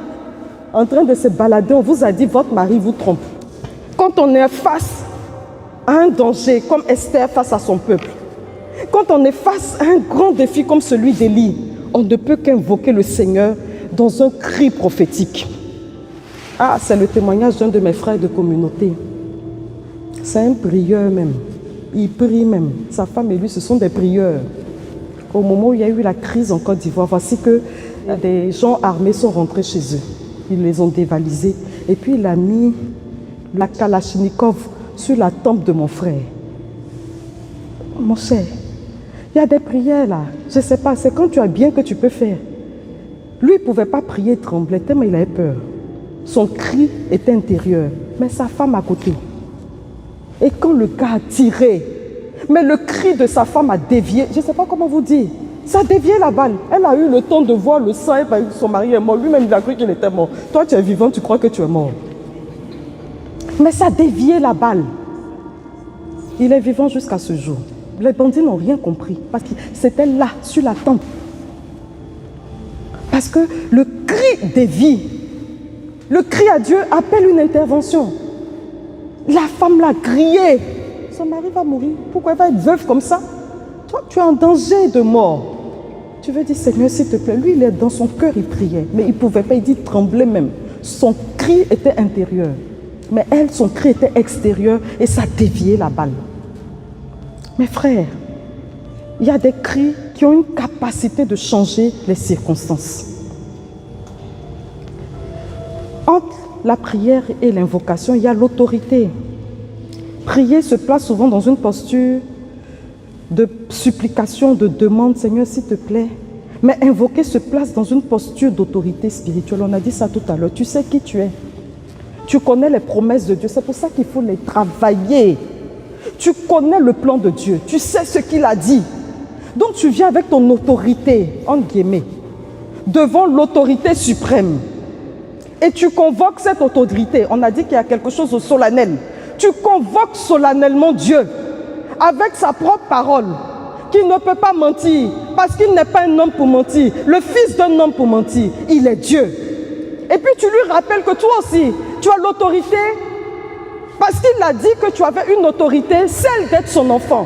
en train de se balader, on vous a dit votre mari vous trompe. Quand on est face à un danger comme Esther face à son peuple, quand on est face à un grand défi comme celui d'Élie, on ne peut qu'invoquer le Seigneur dans un cri prophétique. Ah, c'est le témoignage d'un de mes frères de communauté. C'est un prieur même. Il prie même. Sa femme et lui, ce sont des prieurs. Au moment où il y a eu la crise en Côte d'Ivoire, voici que des gens armés sont rentrés chez eux. Ils les ont dévalisés. Et puis il a mis la Kalachnikov sur la tempe de mon frère. Mon cher, il y a des prières là. Je ne sais pas, c'est quand tu as bien que tu peux faire. Lui, il ne pouvait pas prier, trembler, tellement il avait peur. Son cri était intérieur, mais sa femme à côté. Et quand le gars a tiré, mais le cri de sa femme a dévié, je ne sais pas comment vous dire, ça a dévié la balle. Elle a eu le temps de voir le sang, son mari est mort, lui-même il a cru qu'il était mort. Toi tu es vivant, tu crois que tu es mort. Mais ça a dévié la balle. Il est vivant jusqu'à ce jour. Les bandits n'ont rien compris, parce que c'était là, sur la tempe. Parce que le cri dévie, le cri à Dieu appelle une intervention. La femme l'a crié. Son mari va mourir. Pourquoi elle va être veuve comme ça? Toi, tu es en danger de mort. Tu veux dire, Seigneur, s'il te plaît. Lui, il est dans son cœur, il priait. Mais il ne pouvait pas, il dit trembler même. Son cri était intérieur. Mais elle, son cri était extérieur et ça déviait la balle. Mes frères, il y a des cris qui ont une capacité de changer les circonstances. Entre la prière et l'invocation, il y a l'autorité. Prier se place souvent dans une posture de supplication, de demande, Seigneur, s'il te plaît. Mais invoquer se place dans une posture d'autorité spirituelle. On a dit ça tout à l'heure. Tu sais qui tu es. Tu connais les promesses de Dieu. C'est pour ça qu'il faut les travailler. Tu connais le plan de Dieu. Tu sais ce qu'il a dit. Donc tu viens avec ton autorité, entre guillemets, devant l'autorité suprême. Et tu convoques cette autorité. On a dit qu'il y a quelque chose de solennel. Tu convoques solennellement Dieu avec sa propre parole. qui ne peut pas mentir, parce qu'il n'est pas un homme pour mentir, le fils d'un homme pour mentir, il est Dieu. Et puis tu lui rappelles que toi aussi, tu as l'autorité, parce qu'il a dit que tu avais une autorité, celle d'être son enfant.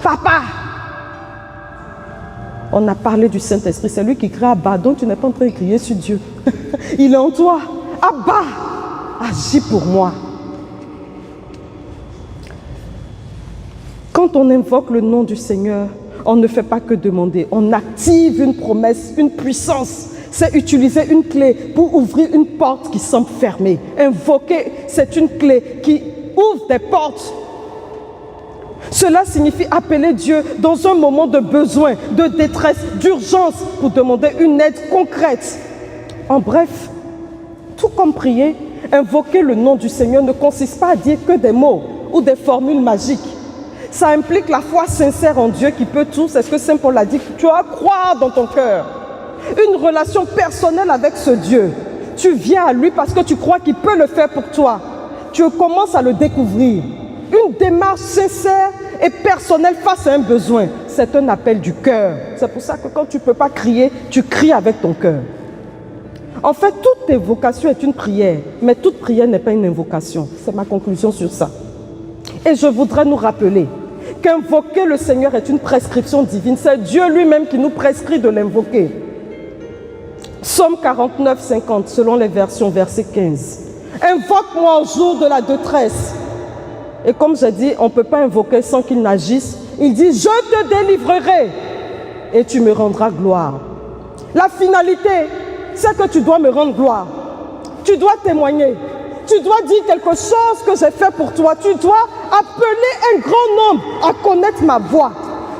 Papa, on a parlé du Saint-Esprit, c'est lui qui crie Abba, donc tu n'es pas en train de crier sur Dieu. Il est en toi. Abba, agis pour moi. Quand on invoque le nom du Seigneur, on ne fait pas que demander, on active une promesse, une puissance. C'est utiliser une clé pour ouvrir une porte qui semble fermée. Invoquer, c'est une clé qui ouvre des portes. Cela signifie appeler Dieu dans un moment de besoin, de détresse, d'urgence pour demander une aide concrète. En bref, tout comme prier, invoquer le nom du Seigneur ne consiste pas à dire que des mots ou des formules magiques. Ça implique la foi sincère en Dieu qui peut tout. C'est ce que Saint Paul a dit. Tu dois croire dans ton cœur. Une relation personnelle avec ce Dieu. Tu viens à lui parce que tu crois qu'il peut le faire pour toi. Tu commences à le découvrir. Une démarche sincère et personnelle face à un besoin. C'est un appel du cœur. C'est pour ça que quand tu ne peux pas crier, tu cries avec ton cœur. En fait, toute invocation est une prière. Mais toute prière n'est pas une invocation. C'est ma conclusion sur ça. Et je voudrais nous rappeler qu'invoquer le Seigneur est une prescription divine. C'est Dieu lui-même qui nous prescrit de l'invoquer. Psaume 49, 50, selon les versions, verset 15. Invoque-moi au jour de la détresse. Et comme j'ai dit, on ne peut pas invoquer sans qu'il n'agisse. Il dit, je te délivrerai et tu me rendras gloire. La finalité, c'est que tu dois me rendre gloire. Tu dois témoigner. Tu dois dire quelque chose que j'ai fait pour toi. Tu dois appeler un grand nombre à connaître ma voix.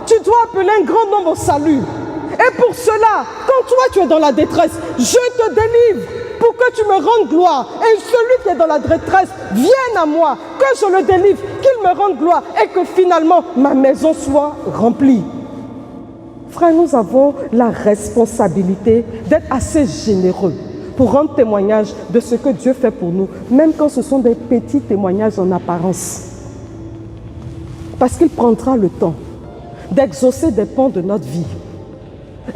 Tu dois appeler un grand nombre au salut. Et pour cela, quand toi tu es dans la détresse, je te délivre pour que tu me rendes gloire. Et celui qui est dans la détresse vienne à moi, que je le délivre, qu'il me rende gloire et que finalement ma maison soit remplie. Frère, nous avons la responsabilité d'être assez généreux pour rendre témoignage de ce que Dieu fait pour nous, même quand ce sont des petits témoignages en apparence. Parce qu'il prendra le temps d'exaucer des pans de notre vie.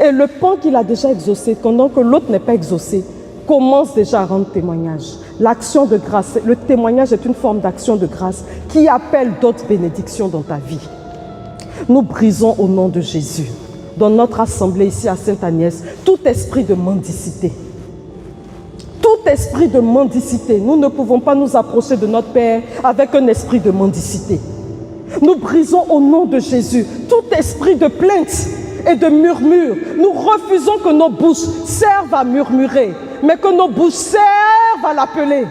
Et le pan qu'il a déjà exaucé, pendant que l'autre n'est pas exaucé, commence déjà à rendre témoignage. L'action de grâce, le témoignage est une forme d'action de grâce qui appelle d'autres bénédictions dans ta vie. Nous brisons au nom de Jésus, dans notre assemblée ici à Sainte-Agnès, tout esprit de mendicité. Tout esprit de mendicité. Nous ne pouvons pas nous approcher de notre Père avec un esprit de mendicité. Nous brisons au nom de Jésus tout esprit de plainte et de murmure. Nous refusons que nos bouches servent à murmurer, mais que nos bouches servent à l'appeler.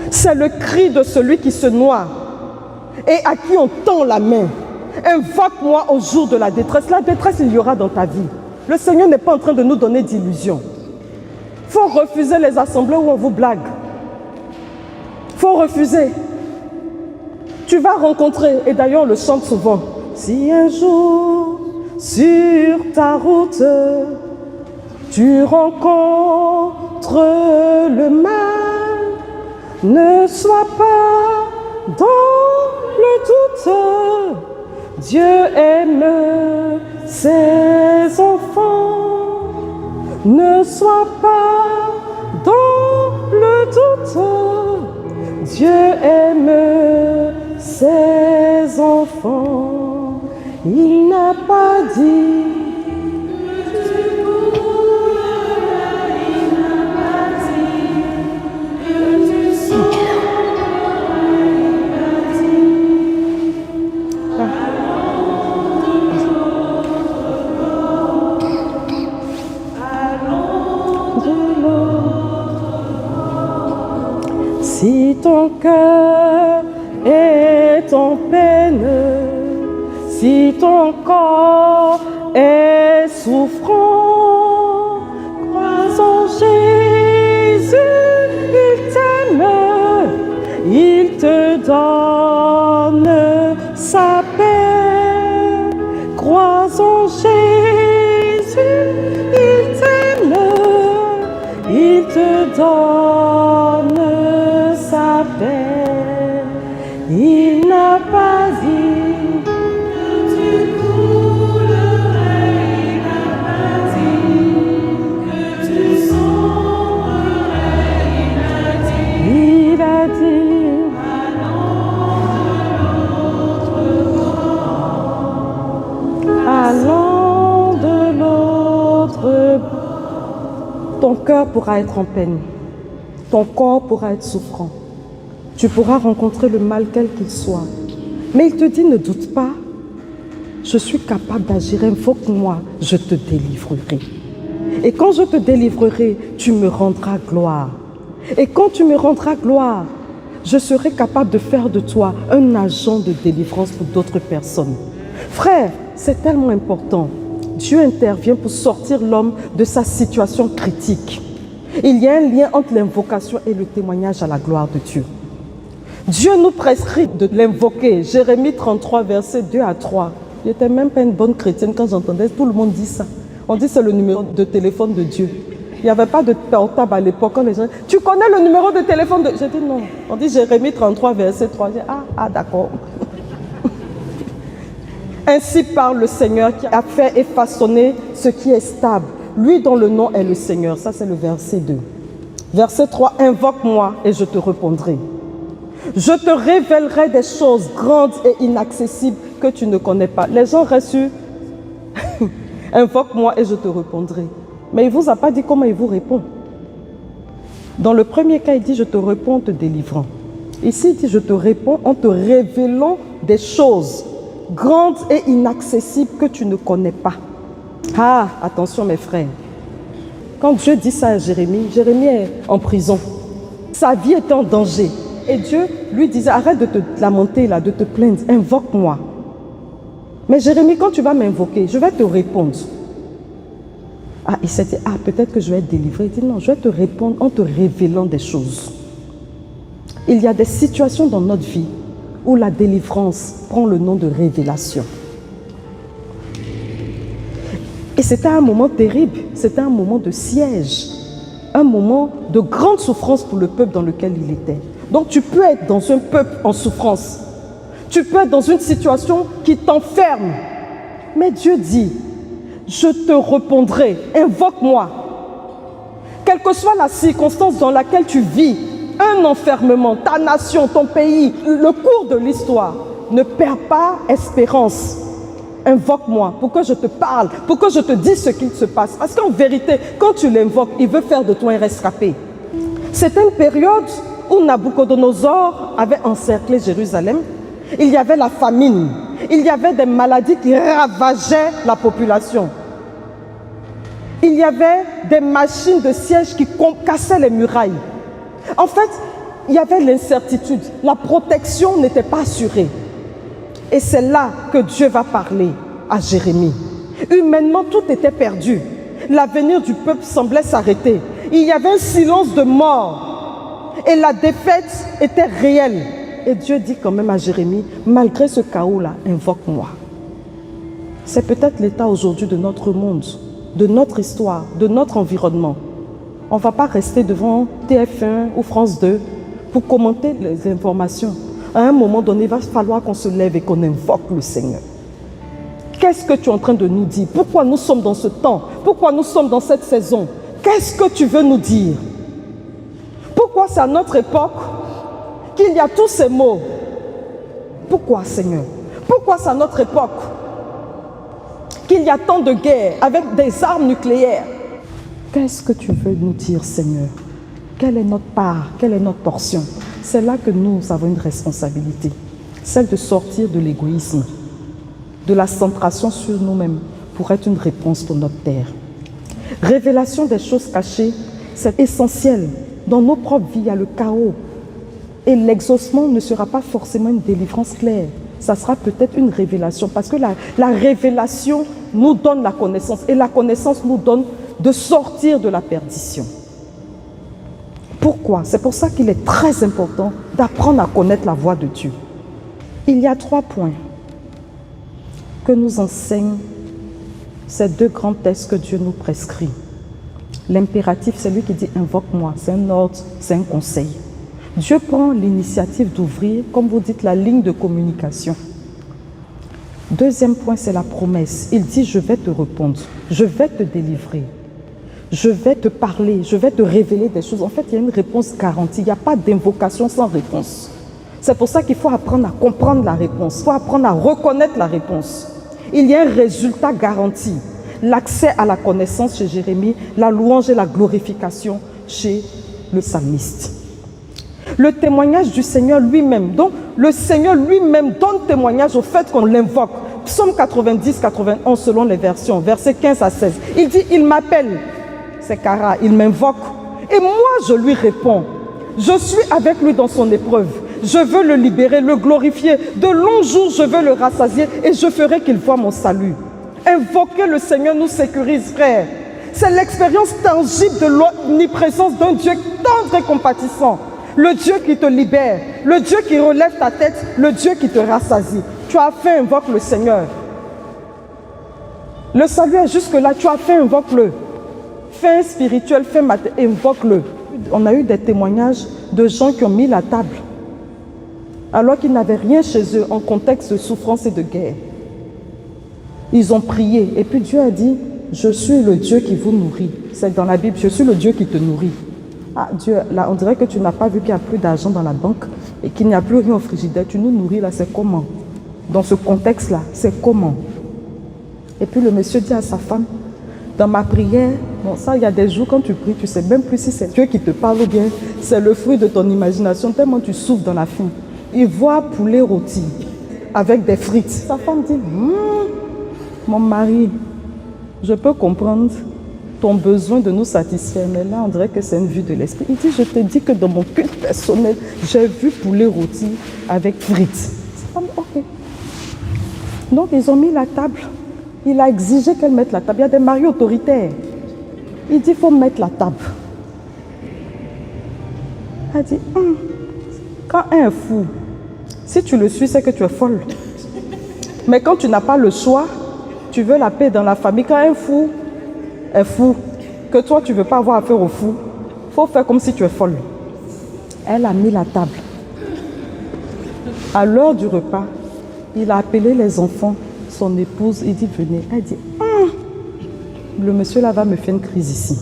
C'est le cri de celui qui se noie et à qui on tend la main. Invoque-moi au jour de la détresse. La détresse, il y aura dans ta vie. Le Seigneur n'est pas en train de nous donner d'illusions. Il faut refuser les assemblées où on vous blague. Il faut refuser. Tu vas rencontrer, et d'ailleurs on le chante souvent, si un jour sur ta route tu rencontres le mal, ne sois pas dans le doute. Dieu aime ses enfants. Ne sois pas dans le doute. Dieu aime ses enfants. Il n'a pas dit. Si ton cœur est en peine, si ton corps est souffrant, crois en Jésus, il t'aime, il te donne sa paix. Crois en Jésus, il t'aime, il te donne sa paix. ton cœur pourra être en peine, ton corps pourra être souffrant, tu pourras rencontrer le mal quel qu'il soit. Mais il te dit, ne doute pas, je suis capable d'agir, invoque-moi, je te délivrerai. Et quand je te délivrerai, tu me rendras gloire. Et quand tu me rendras gloire, je serai capable de faire de toi un agent de délivrance pour d'autres personnes. Frère, c'est tellement important. Dieu intervient pour sortir l'homme de sa situation critique. Il y a un lien entre l'invocation et le témoignage à la gloire de Dieu. Dieu nous prescrit de l'invoquer. Jérémie 33, versets 2 à 3. Je n'étais même pas une bonne chrétienne quand j'entendais, tout le monde dit ça. On dit c'est le numéro de téléphone de Dieu. Il n'y avait pas de portable à l'époque. Quand les gens tu connais le numéro de téléphone de... J'ai dit non. On dit Jérémie 33, verset 3. J'ai dit d'accord. Ainsi parle le Seigneur qui a fait et façonné ce qui est stable. Lui dont le nom est le Seigneur. Ça c'est le verset 2. Verset 3. Invoque-moi et je te répondrai. Je te révélerai des choses grandes et inaccessibles que tu ne connais pas. Les gens restent sur invoque-moi et je te répondrai. Mais il ne vous a pas dit comment il vous répond. Dans le premier cas, il dit je te réponds en te délivrant. Ici, il dit je te réponds en te révélant des choses grandes et inaccessibles que tu ne connais pas. Ah, attention mes frères. Quand Dieu dit ça à Jérémie, Jérémie est en prison. Sa vie était en danger. Et Dieu lui disait, arrête de te lamenter là, de te plaindre, invoque-moi. Mais Jérémie, quand tu vas m'invoquer, je vais te répondre. Ah, il s'est dit, peut-être que je vais être délivré. Il dit, non, je vais te répondre en te révélant des choses. Il y a des situations dans notre vie où la délivrance prend le nom de révélation. Et c'était un moment terrible, c'était un moment de siège, un moment de grande souffrance pour le peuple dans lequel il était. Donc tu peux être dans un peuple en souffrance, tu peux être dans une situation qui t'enferme. Mais Dieu dit, je te répondrai, invoque-moi. Quelle que soit la circonstance dans laquelle tu vis, un enfermement, ta nation, ton pays, le cours de l'histoire, ne perds pas espérance. Invoque-moi pour que je te parle, pour que je te dise ce qu'il se passe. Parce qu'en vérité, quand tu l'invoques, il veut faire de toi un rescapé. C'était une période où Nabucodonosor avait encerclé Jérusalem. Il y avait la famine, il y avait des maladies qui ravageaient la population. Il y avait des machines de siège qui cassaient les murailles. En fait, il y avait l'incertitude, la protection n'était pas assurée. Et c'est là que Dieu va parler à Jérémie. Humainement, tout était perdu. L'avenir du peuple semblait s'arrêter. Il y avait un silence de mort. Et la défaite était réelle. Et Dieu dit quand même à Jérémie, malgré ce chaos-là, invoque-moi. C'est peut-être l'état aujourd'hui de notre monde, de notre histoire, de notre environnement. On ne va pas rester devant TF1 ou France 2 pour commenter les informations. À un moment donné, il va falloir qu'on se lève et qu'on invoque le Seigneur. Qu'est-ce que tu es en train de nous dire? Pourquoi nous sommes dans ce temps? Pourquoi nous sommes dans cette saison? Qu'est-ce que tu veux nous dire? Pourquoi c'est à notre époque qu'il y a tous ces mots? Pourquoi, Seigneur? Pourquoi c'est à notre époque qu'il y a tant de guerres avec des armes nucléaires? Qu'est-ce que tu veux nous dire, Seigneur? Quelle est notre part? Quelle est notre portion? C'est là que nous avons une responsabilité, celle de sortir de l'égoïsme, de la centration sur nous-mêmes pour être une réponse pour notre terre. Révélation des choses cachées, c'est essentiel. Dans nos propres vies, il y a le chaos. Et l'exaucement ne sera pas forcément une délivrance claire. Ça sera peut-être une révélation, parce que la révélation nous donne la connaissance, et la connaissance nous donne de sortir de la perdition. Pourquoi? C'est pour ça qu'il est très important d'apprendre à connaître la voix de Dieu. Il y a 3 points que nous enseignent ces 2 grands textes que Dieu nous prescrit. L'impératif, c'est lui qui dit « invoque-moi », c'est un ordre, c'est un conseil. Dieu prend l'initiative d'ouvrir, comme vous dites, la ligne de communication. 2e point, c'est la promesse. Il dit « je vais te répondre, je vais te délivrer. Je vais te parler, je vais te révéler des choses. » En fait, il y a une réponse garantie. Il n'y a pas d'invocation sans réponse. C'est pour ça qu'il faut apprendre à comprendre la réponse. Il faut apprendre à reconnaître la réponse. Il y a un résultat garanti. l'accès à la connaissance chez Jérémie, la louange et la glorification chez le psalmiste. Le témoignage du Seigneur lui-même. Donc, le Seigneur lui-même donne témoignage au fait qu'on l'invoque. Psaume 90, 91 selon les versions, versets 15 à 16. Il dit, il m'appelle, c'est Kara, il m'invoque. Et moi, je lui réponds. Je suis avec lui dans son épreuve. Je veux le libérer, le glorifier. De longs jours, je veux le rassasier et je ferai qu'il voie mon salut. Invoquer le Seigneur nous sécurise, frère. C'est l'expérience tangible de l'omniprésence d'un Dieu tendre et compatissant. Le Dieu qui te libère, le Dieu qui relève ta tête, le Dieu qui te rassasie. Tu as fait, invoque le Seigneur. Le salut est jusque-là, tu as fait, invoque-le. Fin spirituel, fin matériel, invoque-le. On a eu des témoignages de gens qui ont mis la table alors qu'ils n'avaient rien chez eux en contexte de souffrance et de guerre. Ils ont prié et puis Dieu a dit, je suis le Dieu qui vous nourrit. C'est dans la Bible, je suis le Dieu qui te nourrit. Ah Dieu, là on dirait que tu n'as pas vu qu'il n'y a plus d'argent dans la banque et qu'il n'y a plus rien au frigidaire. Tu nous nourris là, c'est comment? Dans ce contexte-là, c'est comment? Et puis le monsieur dit à sa femme, dans ma prière, bon ça il y a des jours quand tu pries, tu ne sais même plus si c'est Dieu qui te parle ou bien c'est le fruit de ton imagination, tellement tu souffres dans la faim. Il voit poulet rôti avec des frites. Sa femme dit, mon mari, je peux comprendre ton besoin de nous satisfaire, mais là on dirait que c'est une vue de l'esprit. Il dit, je te dis que dans mon culte personnel, j'ai vu poulet rôti avec frites. Sa femme dit, ok. Donc ils ont mis la table. Il a exigé qu'elle mette la table. Il y a des maris autoritaires. Il dit, il faut mettre la table. Elle dit, quand un est fou, si tu le suis, c'est que tu es folle. Mais quand tu n'as pas le choix, tu veux la paix dans la famille. Quand un fou est fou, que toi tu ne veux pas avoir affaire au fou, il faut faire comme si tu es folle. Elle a mis la table. À l'heure du repas, il a appelé les enfants, son épouse, il dit venez. Elle dit, le monsieur là va me faire une crise ici.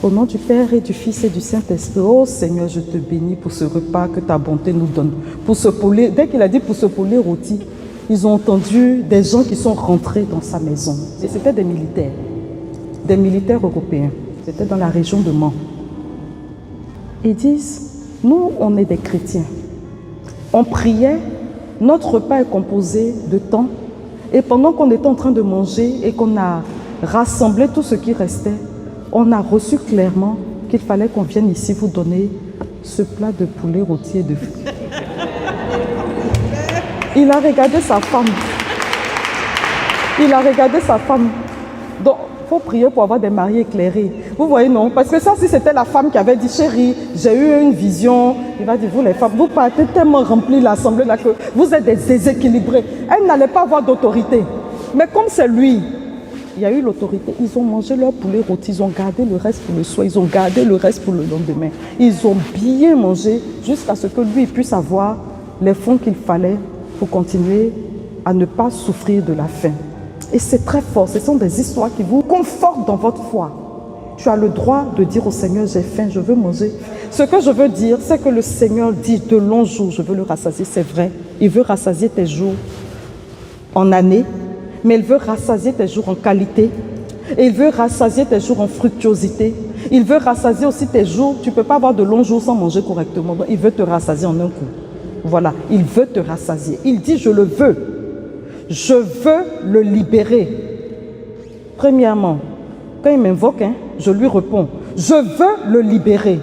Au nom du Père et du Fils et du Saint-Esprit, oh Seigneur, je te bénis pour ce repas que ta bonté nous donne. Pour ce poulet, dès qu'il a dit pour ce poulet rôti, ils ont entendu des gens qui sont rentrés dans sa maison. Et c'était des militaires européens. C'était dans la région de Mans. Ils disent, nous on est des chrétiens. On priait, notre repas est composé de temps. Et pendant qu'on était en train de manger et qu'on a rassemblé tout ce qui restait, on a reçu clairement qu'il fallait qu'on vienne ici vous donner ce plat de poulet rôti et de frites. Il a regardé sa femme. Il a regardé sa femme. Donc, il faut prier pour avoir des maris éclairés. Vous voyez, non? Parce que ça, si c'était la femme qui avait dit, chérie, j'ai eu une vision. Il va dire, vous les femmes, vous partez tellement rempli l'assemblée là que vous êtes des déséquilibrés. Elle n'allait pas avoir d'autorité. Mais comme c'est lui, il y a eu l'autorité. Ils ont mangé leur poulet rôti, ils ont gardé le reste pour le soir, ils ont gardé le reste pour le lendemain. Ils ont bien mangé jusqu'à ce que lui puisse avoir les fonds qu'il fallait pour continuer à ne pas souffrir de la faim. Et c'est très fort, ce sont des histoires qui vous confortent dans votre foi. Tu as le droit de dire au Seigneur, j'ai faim, je veux manger. Ce que je veux dire, c'est que le Seigneur dit de longs jours, je veux le rassasier, c'est vrai. Il veut rassasier tes jours en année, mais il veut rassasier tes jours en qualité. Et il veut rassasier tes jours en fructuosité. Il veut rassasier aussi tes jours. Tu ne peux pas avoir de longs jours sans manger correctement. Donc, il veut te rassasier en un coup. Voilà, il veut te rassasier. Il dit, je le veux. Je veux le libérer. Premièrement, quand il m'invoque, je lui réponds, je veux le libérer.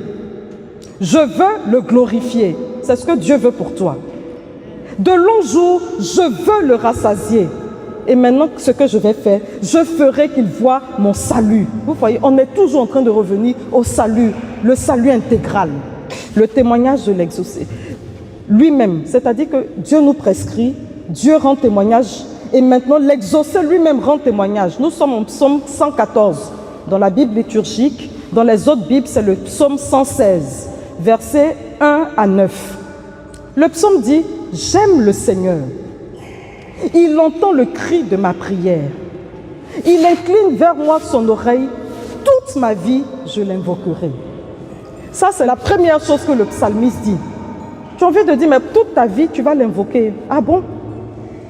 Je veux le glorifier. C'est ce que Dieu veut pour toi. De longs jours, je veux le rassasier. Et maintenant, ce que je vais faire, je ferai qu'il voie mon salut. Vous voyez, on est toujours en train de revenir au salut, le salut intégral, le témoignage de l'exaucé. Lui-même, c'est-à-dire que Dieu nous prescrit, Dieu rend témoignage, et maintenant l'exaucé lui-même rend témoignage. Nous sommes en psaume 114, dans la Bible liturgique. Dans les autres Bibles, c'est le psaume 116, versets 1 à 9. Le psaume dit, j'aime le Seigneur. Il entend le cri de ma prière. Il incline vers moi son oreille. Toute ma vie, je l'invoquerai. Ça, c'est la première chose que le psalmiste dit. Tu as envie de dire, mais toute ta vie, tu vas l'invoquer. Ah bon?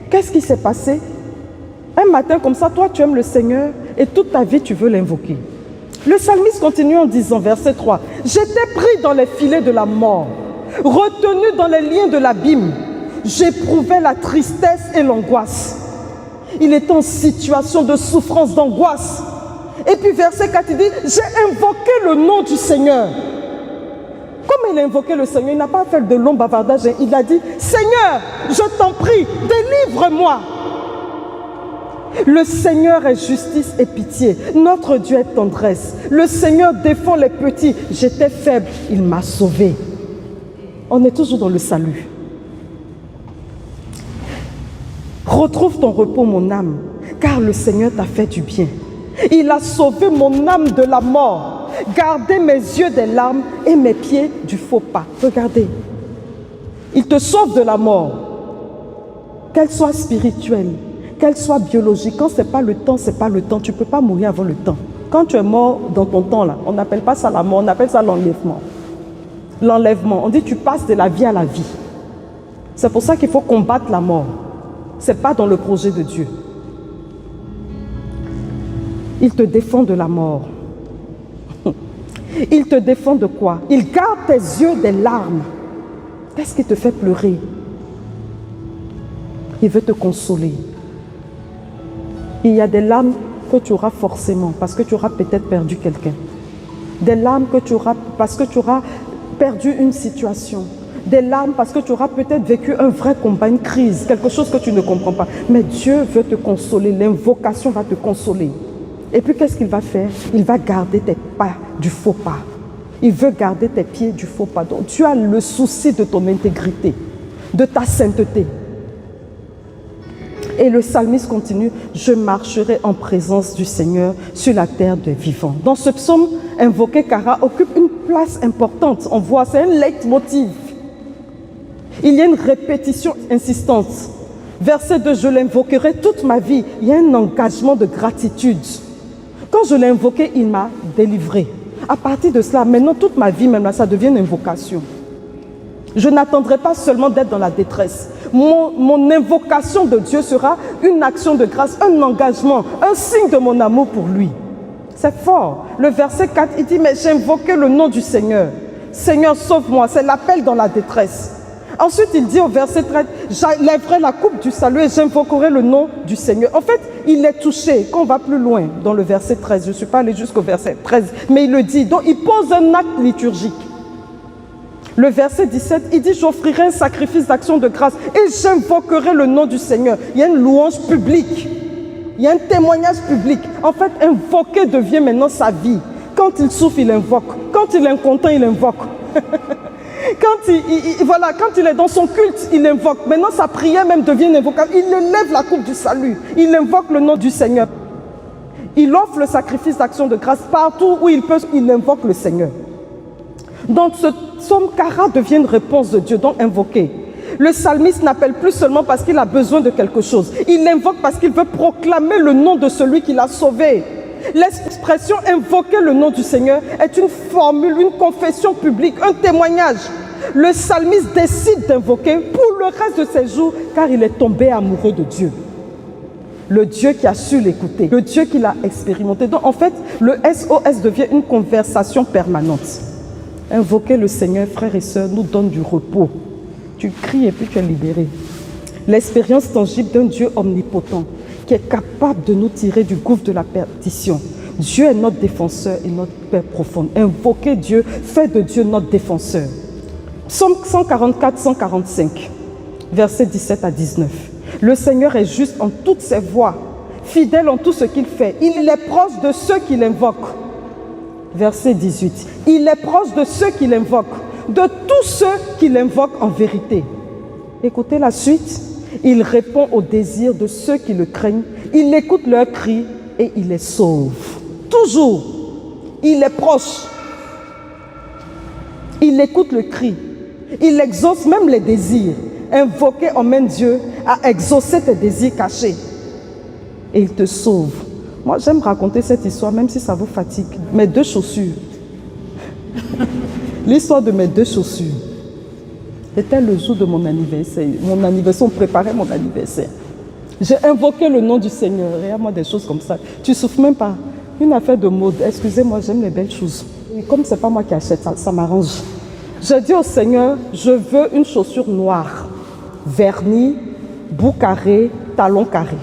Qu'est-ce qui s'est passé? Un matin comme ça, toi tu aimes le Seigneur et toute ta vie tu veux l'invoquer. Le psalmiste continue en disant, verset 3, « J'étais pris dans les filets de la mort, retenu dans les liens de l'abîme. J'éprouvais la tristesse et l'angoisse. » Il est en situation de souffrance, d'angoisse. Et puis verset 4, il dit, « J'ai invoqué le nom du Seigneur. » Comme il a invoqué le Seigneur, il n'a pas fait de long bavardage. Il a dit, « Seigneur, je t'en prie, délivre-moi. » Le Seigneur est justice et pitié. Notre Dieu est tendresse. Le Seigneur défend les petits. J'étais faible, il m'a sauvé. On est toujours dans le salut. Retrouve ton repos, mon âme, car le Seigneur t'a fait du bien. Il a sauvé mon âme de la mort, gardé mes yeux des larmes et mes pieds du faux pas. Regardez, il te sauve de la mort, qu'elle soit spirituelle, qu'elle soit biologique. Quand ce n'est pas le temps, ce n'est pas le temps. Tu ne peux pas mourir avant le temps. Quand tu es mort dans ton temps, là, on n'appelle pas ça la mort, on appelle ça l'enlèvement. L'enlèvement, on dit tu passes de la vie à la vie. C'est pour ça qu'il faut combattre la mort. Ce n'est pas dans le projet de Dieu. Il te défend de la mort. Il te défend de quoi? Il garde tes yeux des larmes. Qu'est-ce qui te fait pleurer? Il veut te consoler. Il y a des larmes que tu auras forcément parce que tu auras peut-être perdu quelqu'un. Des larmes que tu auras parce que tu auras perdu une situation. Des larmes parce que tu auras peut-être vécu un vrai combat, une crise, quelque chose que tu ne comprends pas. Mais Dieu veut te consoler, l'invocation va te consoler. Et puis qu'est-ce qu'il va faire? Il va garder tes pas du faux pas. Il veut garder tes pieds du faux pas. Donc tu as le souci de ton intégrité, de ta sainteté. Et le psalmiste continue, « Je marcherai en présence du Seigneur sur la terre des vivants. » Dans ce psaume, invoqué Kara occupe une place importante. On voit, c'est un leitmotiv. Il y a une répétition insistante. Verset 2, « Je l'invoquerai toute ma vie. » Il y a un engagement de gratitude. Quand je l'ai invoqué, il m'a délivré. À partir de cela, maintenant toute ma vie, même là, ça devient une invocation. Je n'attendrai pas seulement d'être dans la détresse. Mon invocation de Dieu sera une action de grâce, un engagement, un signe de mon amour pour lui. C'est fort. Le verset 4, il dit, mais j'ai invoqué le nom du Seigneur. Seigneur, sauve-moi. C'est l'appel dans la détresse. Ensuite, il dit au verset 13, j'enlèverai la coupe du salut et j'invoquerai le nom du Seigneur. En fait, il est touché. Quand on va plus loin dans le verset 13, je ne suis pas allé jusqu'au verset 13, mais il le dit. Donc, il pose un acte liturgique. Le verset 17, il dit, j'offrirai un sacrifice d'action de grâce et j'invoquerai le nom du Seigneur. Il y a une louange publique. Il y a un témoignage public. En fait, invoquer devient maintenant sa vie. Quand il souffre, il invoque. Quand il est content, il invoque. Quand il est dans son culte, il invoque. Maintenant, sa prière même devient une invocation. Il élève la coupe du salut. Il invoque le nom du Seigneur. Il offre le sacrifice d'action de grâce partout où il peut. Il invoque le Seigneur. Donc, ce psaume Kara devient une réponse de Dieu, donc invoqué. Le psalmiste n'appelle plus seulement parce qu'il a besoin de quelque chose. Il l'invoque parce qu'il veut proclamer le nom de celui qui l'a sauvé. L'expression « invoquer le nom du Seigneur » est une formule, une confession publique, un témoignage. Le psalmiste décide d'invoquer pour le reste de ses jours car il est tombé amoureux de Dieu. Le Dieu qui a su l'écouter, le Dieu qui l'a expérimenté. Donc en fait, le SOS devient une conversation permanente. Invoquer le Seigneur, frères et sœurs, nous donne du repos. Tu cries et puis tu es libéré. L'expérience tangible d'un Dieu omnipotent qui est capable de nous tirer du gouffre de la perdition. Dieu est notre défenseur et notre paix profonde. Invoquer Dieu fait de Dieu notre défenseur. Psaume 144, 145, versets 17 à 19. Le Seigneur est juste en toutes ses voies, fidèle en tout ce qu'il fait. Il est proche de ceux qui l'invoquent. Verset 18. Il est proche de ceux qui l'invoquent, de tous ceux qui l'invoquent en vérité. Écoutez la suite. Il répond aux désirs de ceux qui le craignent. Il écoute leurs cris et il les sauve. Toujours. Il est proche. Il écoute le cri. Il exauce même les désirs. Invoquer emmène Dieu à exaucer tes désirs cachés. Et il te sauve. Moi, j'aime raconter cette histoire, même si ça vous fatigue. Mes deux chaussures. L'histoire de mes deux chaussures. C'était le jour de mon anniversaire. On préparait mon anniversaire. J'ai invoqué le nom du Seigneur. Regarde-moi des choses comme ça. Tu souffres même pas. Une affaire de mode. Excusez-moi, j'aime les belles choses. Et comme c'est pas moi qui achète, ça m'arrange. J'ai dit au Seigneur, je veux une chaussure noire, vernie, bout carré, talon carré.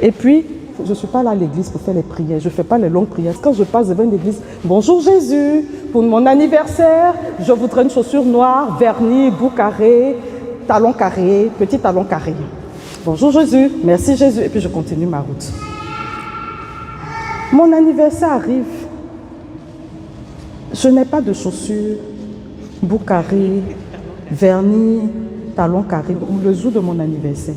Et puis, je ne suis pas là à l'église pour faire les prières. Je ne fais pas les longues prières. Quand je passe devant l'église, bonjour Jésus, pour mon anniversaire, je voudrais une chaussure noire, vernie, bout carré, talon carré, petit talon carré. Bonjour Jésus, merci Jésus. Et puis je continue ma route. Mon anniversaire arrive. Je n'ai pas de chaussures, bout carré, vernis, talon carré. Le jour de mon anniversaire,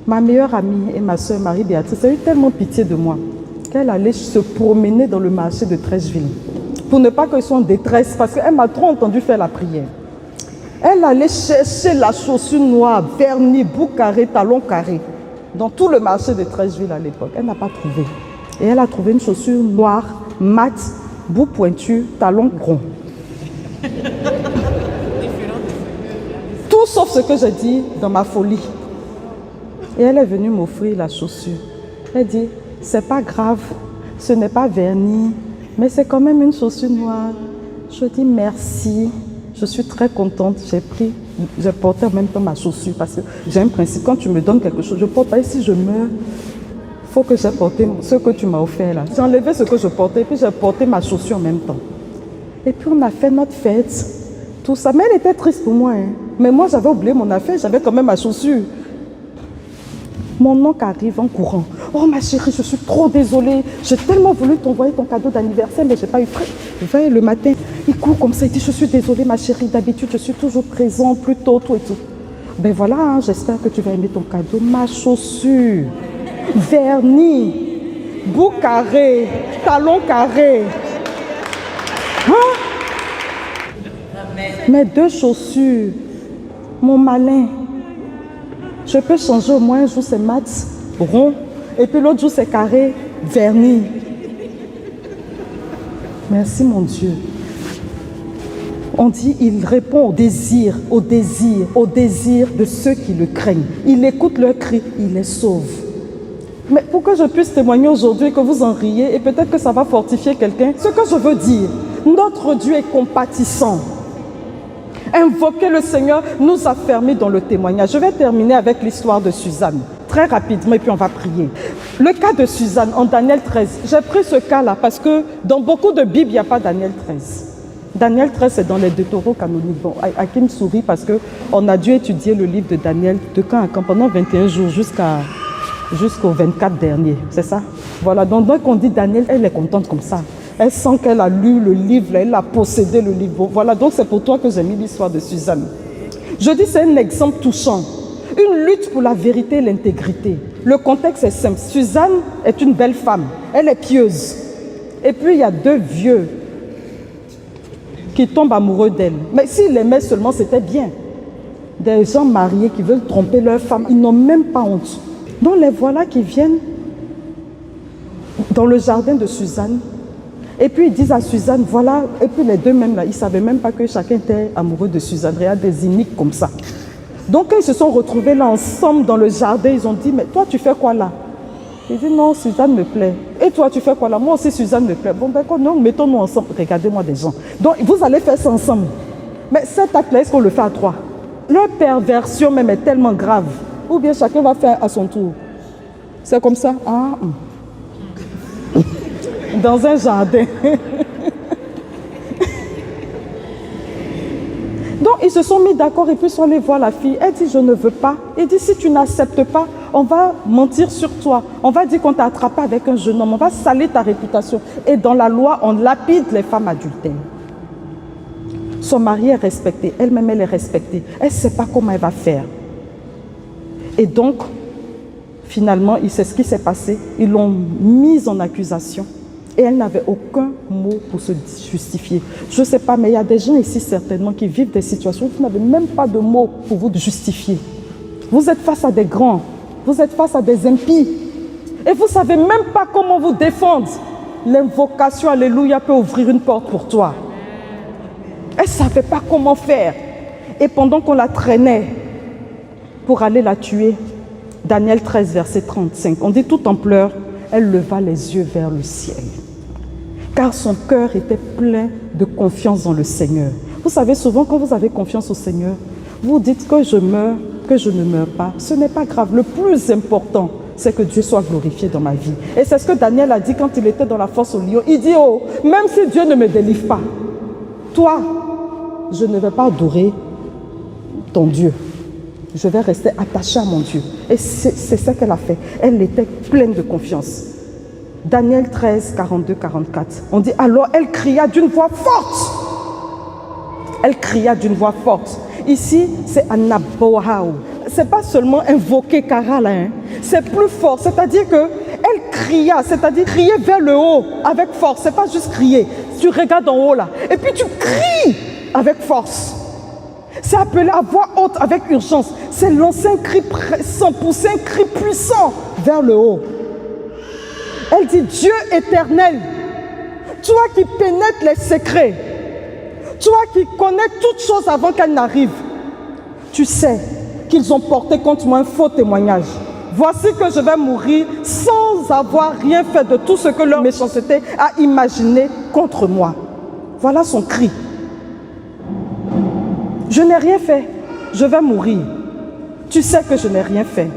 ma meilleure amie et ma soeur Marie-Béatrice a eu tellement pitié de moi qu'elle allait se promener dans le marché de Trècheville pour ne pas qu'elle soit en détresse parce qu'elle m'a trop entendu faire la prière. Elle allait chercher la chaussure noire, vernis, bout carré, talon carré dans tout le marché de Trècheville à l'époque. Elle n'a pas trouvé. Et elle a trouvé une chaussure noire, mat, bout pointu, talon rond. Tout sauf ce que j'ai dit dans ma folie. Et elle est venue m'offrir la chaussure. Elle dit, c'est pas grave, ce n'est pas verni, mais c'est quand même une chaussure noire. Je dis merci, je suis très contente. J'ai porté en même temps ma chaussure parce que j'ai un principe, quand tu me donnes quelque chose, je porte pas. Et si je meurs, il faut que j'ai porté ce que tu m'as offert là. J'ai enlevé ce que je portais et puis j'ai porté ma chaussure en même temps. Et puis on a fait notre fête, tout ça. Mais elle était triste pour moi. Hein. Mais moi j'avais oublié mon affaire, j'avais quand même ma chaussure. Mon oncle arrive en courant. Oh ma chérie, je suis trop désolée. J'ai tellement voulu t'envoyer ton cadeau d'anniversaire, mais je n'ai pas eu prêt. Le matin, il court comme ça, il dit, je suis désolée ma chérie, d'habitude je suis toujours présent, plus tôt, tout et tout. Ben voilà, hein, j'espère que tu vas aimer ton cadeau. Ma chaussure, vernis, bout carré, talon carré. Hein? Mes deux chaussures, mon malin. Je peux changer au moins un jour c'est mat, rond, et puis l'autre jour c'est carré, verni. Merci mon Dieu. On dit il répond au désir de ceux qui le craignent. Il écoute leurs cris, il les sauve. Mais pour que je puisse témoigner aujourd'hui, que vous en riez, et peut-être que ça va fortifier quelqu'un, ce que je veux dire, notre Dieu est compatissant. Invoquer le Seigneur nous a permis dans le témoignage. Je vais terminer avec l'histoire de Suzanne, très rapidement, et puis on va prier. Le cas de Suzanne en Daniel 13. J'ai pris ce cas-là parce que dans beaucoup de Bibles, il n'y a pas Daniel 13. Daniel 13, c'est dans les Deutérocanoniques. Bon, Hakim sourit parce qu'on a dû étudier le livre de Daniel de camp à camp pendant 21 jours jusqu'au 24 dernier. C'est ça? Voilà, donc on dit Daniel, elle est contente comme ça. Elle sent qu'elle a lu le livre, elle a possédé le livre. Voilà, donc c'est pour toi que j'ai mis l'histoire de Suzanne. Je dis c'est un exemple touchant. Une lutte pour la vérité et l'intégrité. Le contexte est simple. Suzanne est une belle femme. Elle est pieuse. Et puis il y a deux vieux qui tombent amoureux d'elle. Mais s'ils l'aimaient seulement, c'était bien. Des gens mariés qui veulent tromper leur femme, ils n'ont même pas honte. Donc les voilà qui viennent dans le jardin de Suzanne. Et puis ils disent à Suzanne, voilà, et puis les deux même là, ils ne savaient même pas que chacun était amoureux de Suzanne. Il y a des iniques comme ça. Donc quand ils se sont retrouvés là ensemble dans le jardin, ils ont dit, mais toi tu fais quoi là? Il dit, non, Suzanne me plaît. Et toi tu fais quoi là? Moi aussi Suzanne me plaît. Bon d'accord, non, mettons-nous ensemble. Regardez-moi des gens. Donc vous allez faire ça ensemble. Mais cet acte-là, est-ce qu'on le fait à trois? Leur perversion même est tellement grave. Ou bien chacun va faire à son tour. C'est comme ça? Ah, dans un jardin. Donc ils se sont mis d'accord et puis ils sont allés voir la fille. Elle dit je ne veux pas. Il dit si tu n'acceptes pas, on va mentir sur toi. On va dire qu'on t'a attrapé avec un jeune homme. On va salir ta réputation. Et dans la loi, on lapide les femmes adultères. Son mari est respecté. Elle-même, elle est respectée. Elle ne sait pas comment elle va faire. Et donc, finalement, c'est ce qui s'est passé. Ils l'ont mise en accusation. Et elle n'avait aucun mot pour se justifier. Je ne sais pas, mais il y a des gens ici certainement qui vivent des situations où vous n'avez même pas de mots pour vous justifier. Vous êtes face à des grands, vous êtes face à des impies. Et vous ne savez même pas comment vous défendre. L'invocation, alléluia, peut ouvrir une porte pour toi. Elle ne savait pas comment faire. Et pendant qu'on la traînait, pour aller la tuer. Daniel 13, verset 35. On dit tout en pleurs, elle leva les yeux vers le ciel. Car son cœur était plein de confiance dans le Seigneur. Vous savez, souvent quand vous avez confiance au Seigneur, vous dites que je meurs, que je ne meurs pas. Ce n'est pas grave. Le plus important, c'est que Dieu soit glorifié dans ma vie. Et c'est ce que Daniel a dit quand il était dans la fosse au lion. Il dit, oh, même si Dieu ne me délivre pas, toi, je ne vais pas adorer ton Dieu. Je vais rester attachée à mon Dieu. Et c'est ça qu'elle a fait. Elle était pleine de confiance. Daniel 13, 42, 44. On dit, alors elle cria d'une voix forte. Elle cria d'une voix forte. Ici, c'est Anabohao. Ce n'est pas seulement invoquer Karala, hein. C'est plus fort. C'est-à-dire qu'elle cria, c'est-à-dire crier vers le haut avec force. Ce n'est pas juste crier. Tu regardes en haut là. Et puis tu cries avec force. C'est appelé à voix haute avec urgence. C'est lancer un cri pressant, pousser un cri puissant vers le haut. Elle dit, Dieu éternel, toi qui pénètres les secrets, toi qui connais toutes choses avant qu'elles n'arrivent, tu sais qu'ils ont porté contre moi un faux témoignage. Voici que je vais mourir sans avoir rien fait de tout ce que leur méchanceté a imaginé contre moi. Voilà son cri. Je n'ai rien fait, je vais mourir. Tu sais que je n'ai rien fait.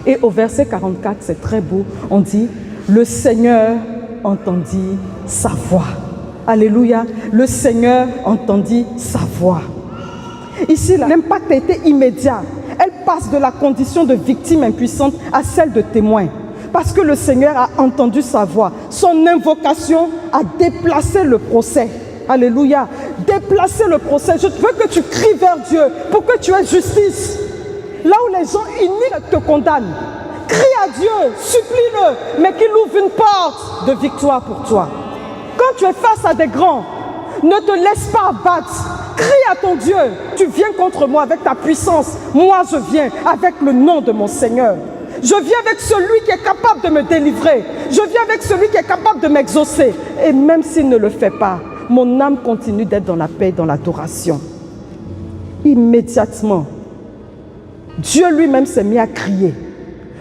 Et au verset 44, c'est très beau, on dit, le Seigneur entendit sa voix. Alléluia, le Seigneur entendit sa voix. Ici, l'impact a été immédiat. Elle passe de la condition de victime impuissante à celle de témoin. Parce que le Seigneur a entendu sa voix. Son invocation a déplacé le procès. Alléluia. Déplacer le procès. Je veux que tu cries vers Dieu pour que tu aies justice. Là où les gens iniques te condamnent, crie à Dieu, supplie-le, mais qu'il ouvre une porte de victoire pour toi. Quand tu es face à des grands, ne te laisse pas abattre. Crie à ton Dieu. Tu viens contre moi avec ta puissance. Moi, je viens avec le nom de mon Seigneur. Je viens avec celui qui est capable de me délivrer. Je viens avec celui qui est capable de m'exaucer. Et même s'il ne le fait pas, mon âme continue d'être dans la paix et dans l'adoration. Immédiatement, Dieu lui-même s'est mis à crier.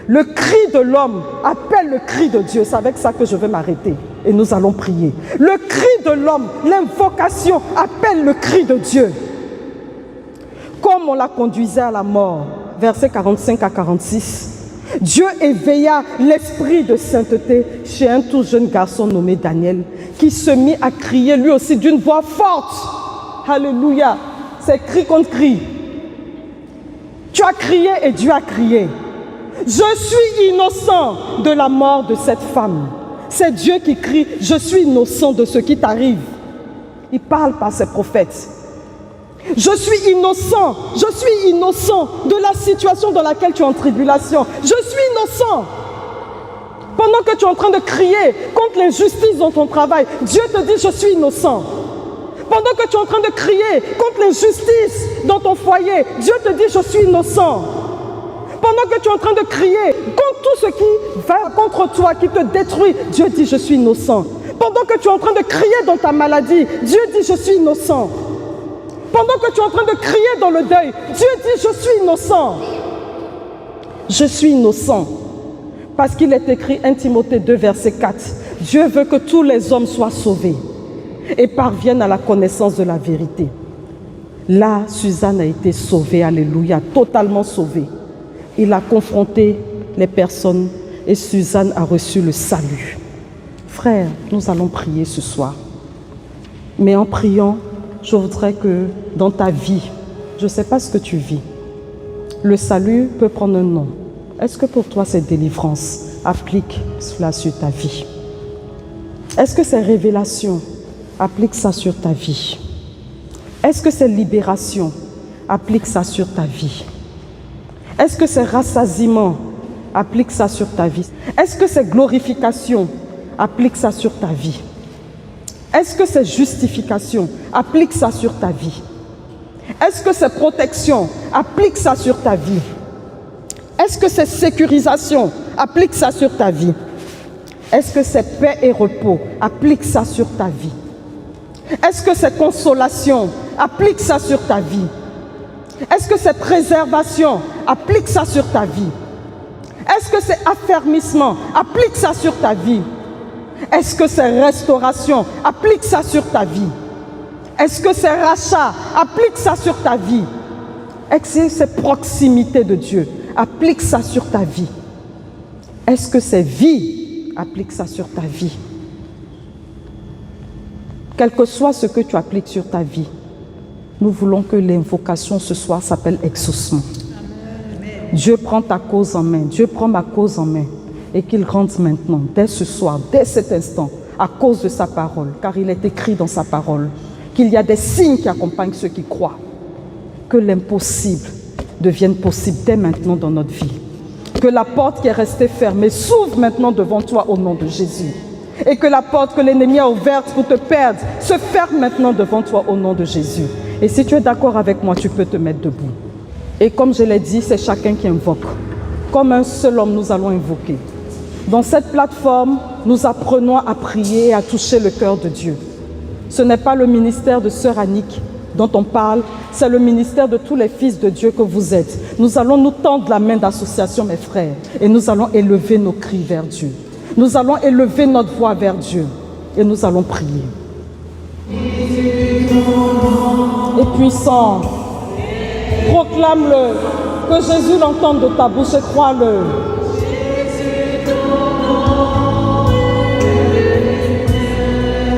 Le cri de l'homme appelle le cri de Dieu. C'est avec ça que je vais m'arrêter. Et nous allons prier. Le cri de l'homme, l'invocation appelle le cri de Dieu. Comme on la conduisait à la mort, versets 45 à 46. Dieu éveilla l'esprit de sainteté chez un tout jeune garçon nommé Daniel, qui se mit à crier lui aussi d'une voix forte. Alléluia. C'est cri contre cri. Tu as crié et Dieu a crié. Je suis innocent de la mort de cette femme. C'est Dieu qui crie, je suis innocent de ce qui t'arrive. Il parle par ses prophètes. Je suis innocent de la situation dans laquelle tu es en tribulation. Je suis innocent. Pendant que tu es en train de crier contre l'injustice dans ton travail, Dieu te dit, je suis innocent. Pendant que tu es en train de crier contre l'injustice dans ton foyer, Dieu te dit, je suis innocent. Pendant que tu es en train de crier contre tout ce qui va contre toi, qui te détruit, Dieu dit, je suis innocent. Pendant que tu es en train de crier dans ta maladie, Dieu dit, je suis innocent. Pendant que tu es en train de crier dans le deuil, Dieu dit, je suis innocent. Je suis innocent. Parce qu'il est écrit 1 Timothée 2, verset 4. Dieu veut que tous les hommes soient sauvés et parviennent à la connaissance de la vérité. Là, Suzanne a été sauvée, alléluia, totalement sauvée. Il a confronté les personnes et Suzanne a reçu le salut. Frères, nous allons prier ce soir. Mais en priant, je voudrais que dans ta vie, je ne sais pas ce que tu vis, le salut peut prendre un nom. Est-ce que pour toi c'est délivrance? Applique cela sur ta vie. Est-ce que c'est révélation? Applique ça sur ta vie. Est-ce que c'est libération? Applique ça sur ta vie. Est-ce que c'est rassasiement? Applique ça sur ta vie. Est-ce que c'est glorification? Applique ça sur ta vie. Est-ce que c'est justification? Applique ça sur ta vie. Est-ce que c'est protection? Applique ça sur ta vie. Est-ce que c'est sécurisation? Applique ça sur ta vie. Est-ce que c'est paix et repos? Applique ça sur ta vie. Est-ce que c'est consolation? Applique ça sur ta vie. Est-ce que c'est préservation? Applique ça sur ta vie. Est-ce que c'est affermissement? Applique ça sur ta vie. Est-ce que c'est restauration? Applique ça sur ta vie. Est-ce que c'est rachat? Applique ça sur ta vie. Est-ce que c'est proximité de Dieu? Applique ça sur ta vie. Est-ce que c'est vie? Applique ça sur ta vie. Quel que soit ce que tu appliques sur ta vie, nous voulons que l'invocation ce soir s'appelle exaucement. Dieu prend ta cause en main, Dieu prend ma cause en main et qu'il rentre maintenant, dès ce soir, dès cet instant, à cause de sa parole, car il est écrit dans sa parole qu'il y a des signes qui accompagnent ceux qui croient, que l'impossible devienne possible dès maintenant dans notre vie, que la porte qui est restée fermée s'ouvre maintenant devant toi au nom de Jésus. Et que la porte que l'ennemi a ouverte pour te perdre se ferme maintenant devant toi au nom de Jésus. Et si tu es d'accord avec moi, tu peux te mettre debout. Et comme je l'ai dit, c'est chacun qui invoque. Comme un seul homme, nous allons invoquer. Dans cette plateforme, nous apprenons à prier et à toucher le cœur de Dieu. Ce n'est pas le ministère de Sœur Annick dont on parle, c'est le ministère de tous les fils de Dieu que vous êtes. Nous allons nous tendre la main d'association, mes frères, et nous allons élever nos cris vers Dieu. Nous allons élever notre voix vers Dieu et nous allons prier. Et puissant, proclame-le, que Jésus l'entende de ta bouche et crois-le.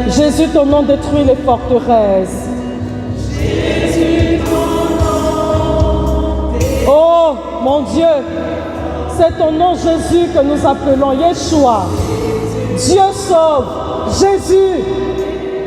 Jésus, ton nom détruit les forteresses. Oh, mon Dieu, c'est ton nom Jésus que nous appelons Yeshua. Dieu sauve. Jésus.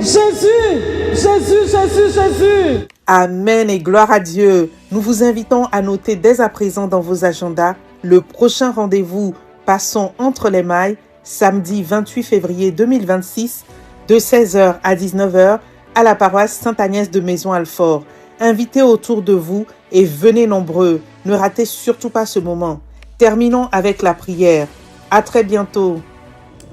Jésus. Jésus, Jésus, Jésus. Amen et gloire à Dieu. Nous vous invitons à noter dès à présent dans vos agendas le prochain rendez-vous Passons entre les mailles, samedi 28 février 2026, de 16h à 19h à la paroisse Sainte-Agnès de Maison-Alfort. Invitez autour de vous et venez nombreux. Ne ratez surtout pas ce moment. Terminons avec la prière. À très bientôt.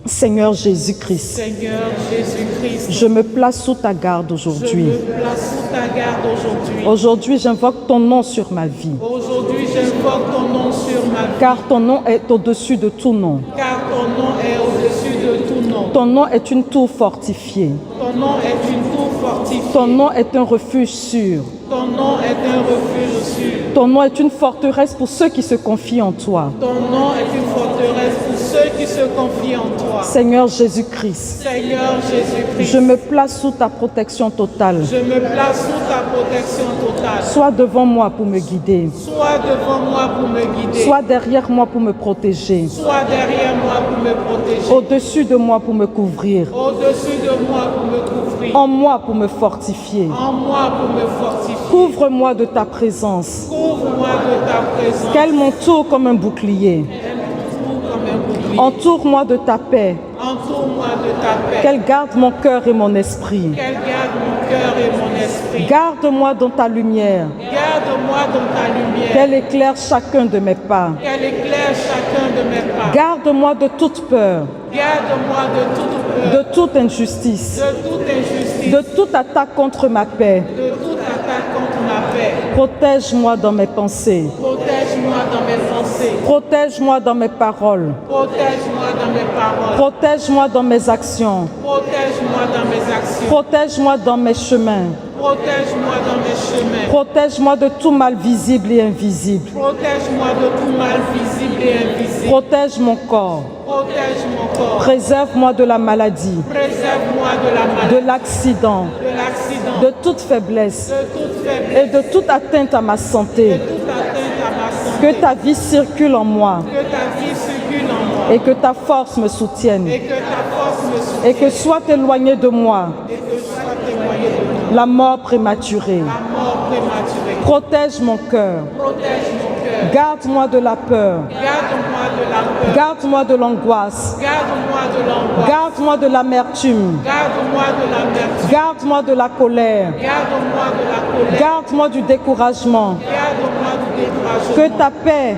Seigneur Jésus-Christ, Seigneur Jésus-Christ, je me place sous ta garde aujourd'hui. je me place sous ta garde aujourd'hui. Aujourd'hui, j'invoque ton nom sur ma vie, Aujourd'hui, j'invoque ton nom sur ma vie, car ton nom est au-dessus de tout nom. car ton nom est au-dessus de tout nom. Ton nom est une tour fortifiée. Ton nom est une tour fortifiée. Ton nom est un refuge sûr. Ton nom est un refuge sûr. Ton nom est une forteresse pour ceux qui se confient en toi. Ton nom est une forteresse pour ceux qui se confient en toi. Seigneur Jésus-Christ, Seigneur Jésus-Christ, je me place sous ta protection totale. je me place sous ta protection totale. Sois devant moi pour me guider. Sois devant moi pour me guider. Sois derrière moi pour me protéger. Sois derrière moi pour me protéger. Au-dessus de moi pour me couvrir. Au-dessus de moi pour me couvrir. En moi pour me fortifier. En moi pour me fortifier. Couvre-moi de ta présence. Couvre-moi de ta présence. Qu'elle m'entoure comme un bouclier. Entoure comme un bouclier. Entoure-moi de ta paix. Entoure-moi de ta paix. Qu'elle garde mon cœur et mon esprit. Qu'elle garde mon cœur et mon esprit. Garde-moi dans ta lumière. Garde-moi dans ta lumière. Qu'elle éclaire chacun de mes pas. Qu'elle éclaire chacun de mes pas. Garde-moi de toute peur, Garde-moi de toute peur. de toute injustice, De toute injustice. de toute attaque contre ma paix. De toute attaque contre ma paix. Protège-moi dans mes pensées. Protège-moi dans mes pensées. Protège-moi dans mes paroles. Protège-moi dans mes paroles. Protège-moi dans mes actions. Protège-moi dans mes actions. Protège-moi dans mes chemins. Protège-moi dans mes chemins. Protège-moi de tout mal visible et invisible. Protège-moi de tout mal visible et invisible. Protège mon corps. Protège mon corps. Préserve-moi de la maladie, Préserve-moi de la maladie, de l'accident, de l'accident, de toute faiblesse de toute faiblesse, et de toute atteinte à ma santé. de toute atteinte à ma santé. Que ta vie circule en moi Que ta vie circule en moi et que ta force me soutienne. et que ta force me soutienne Et que soit éloigné de moi et que soit témoigné de moi. la mort prématurée. La mort prématurée. Protège mon cœur. Protège mon cœur. Garde-moi de la peur. Garde-moi de la peur. Garde-moi de l'angoisse. Garde-moi de l'angoisse. Garde-moi de l'amertume. Garde-moi de l'amertume. Garde-moi de la colère. Garde-moi de la colère. Garde-moi du découragement. Garde-moi du découragement. Que ta paix,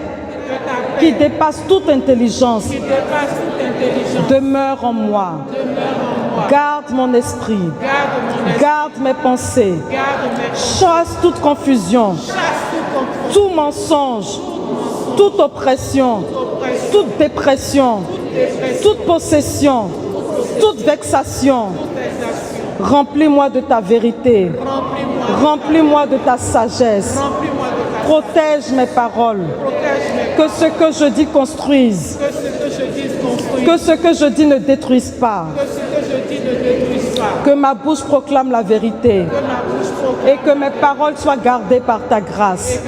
Que ta paix qui dépasse toute intelligence, qui dépasse toute intelligence demeure en moi. demeure en moi. Garde mon esprit. Garde mon esprit. Garde mes pensées. Garde mes Chasse toute confusion. chasse toute tout mensonge, toute oppression, toute dépression, toute possession, toute vexation. Remplis-moi de ta vérité. Remplis-moi de ta sagesse. Protège mes paroles. Que ce que je dis construise. Que ce que je dis ne détruise pas. Que ma bouche proclame la vérité. Et que mes paroles soient gardées par ta grâce.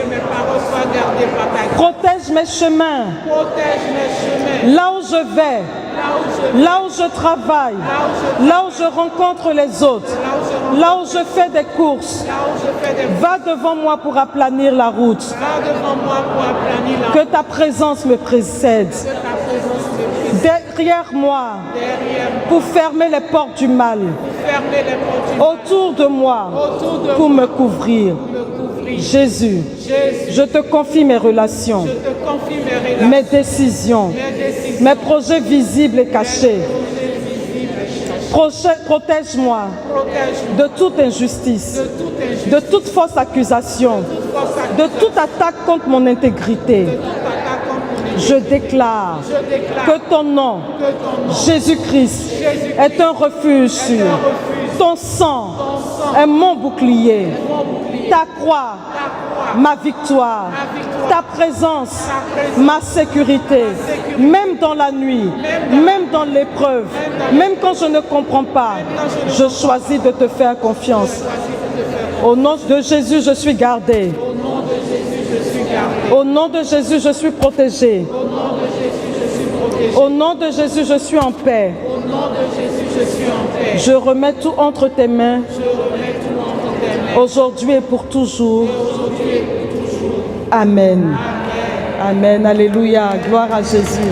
Protège mes chemins. Là où je vais. Là où je travaille, là où je rencontre les autres, là où je fais des courses, va devant moi pour aplanir la route. Que ta présence me précède. Derrière moi, pour fermer les portes du mal. Autour de moi, pour me couvrir. Jésus, je te confie mes relations, mes décisions, mes projets visibles et cachés. Protège-moi de toute injustice, de toute fausse accusation, de toute attaque contre mon intégrité. Je déclare que ton nom, Jésus-Christ, est un refuge sûr. Ton sang est mon bouclier. Ta croix, ma victoire. Ta présence, ma sécurité. Même dans la nuit, même dans l'épreuve, même quand je ne comprends pas, je choisis de te faire confiance. Au nom de Jésus, je suis gardé. Au nom de Jésus, je suis protégé. Au nom de Jésus, je suis en paix. Je remets tout entre tes mains. Aujourd'hui et pour toujours. Amen. Amen. Alléluia. Gloire à Jésus.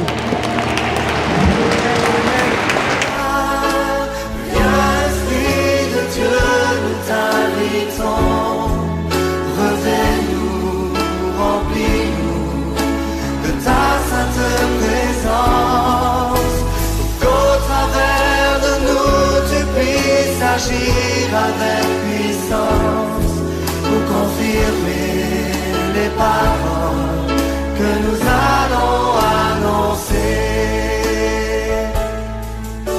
Agir avec puissance pour confirmer les paroles que nous allons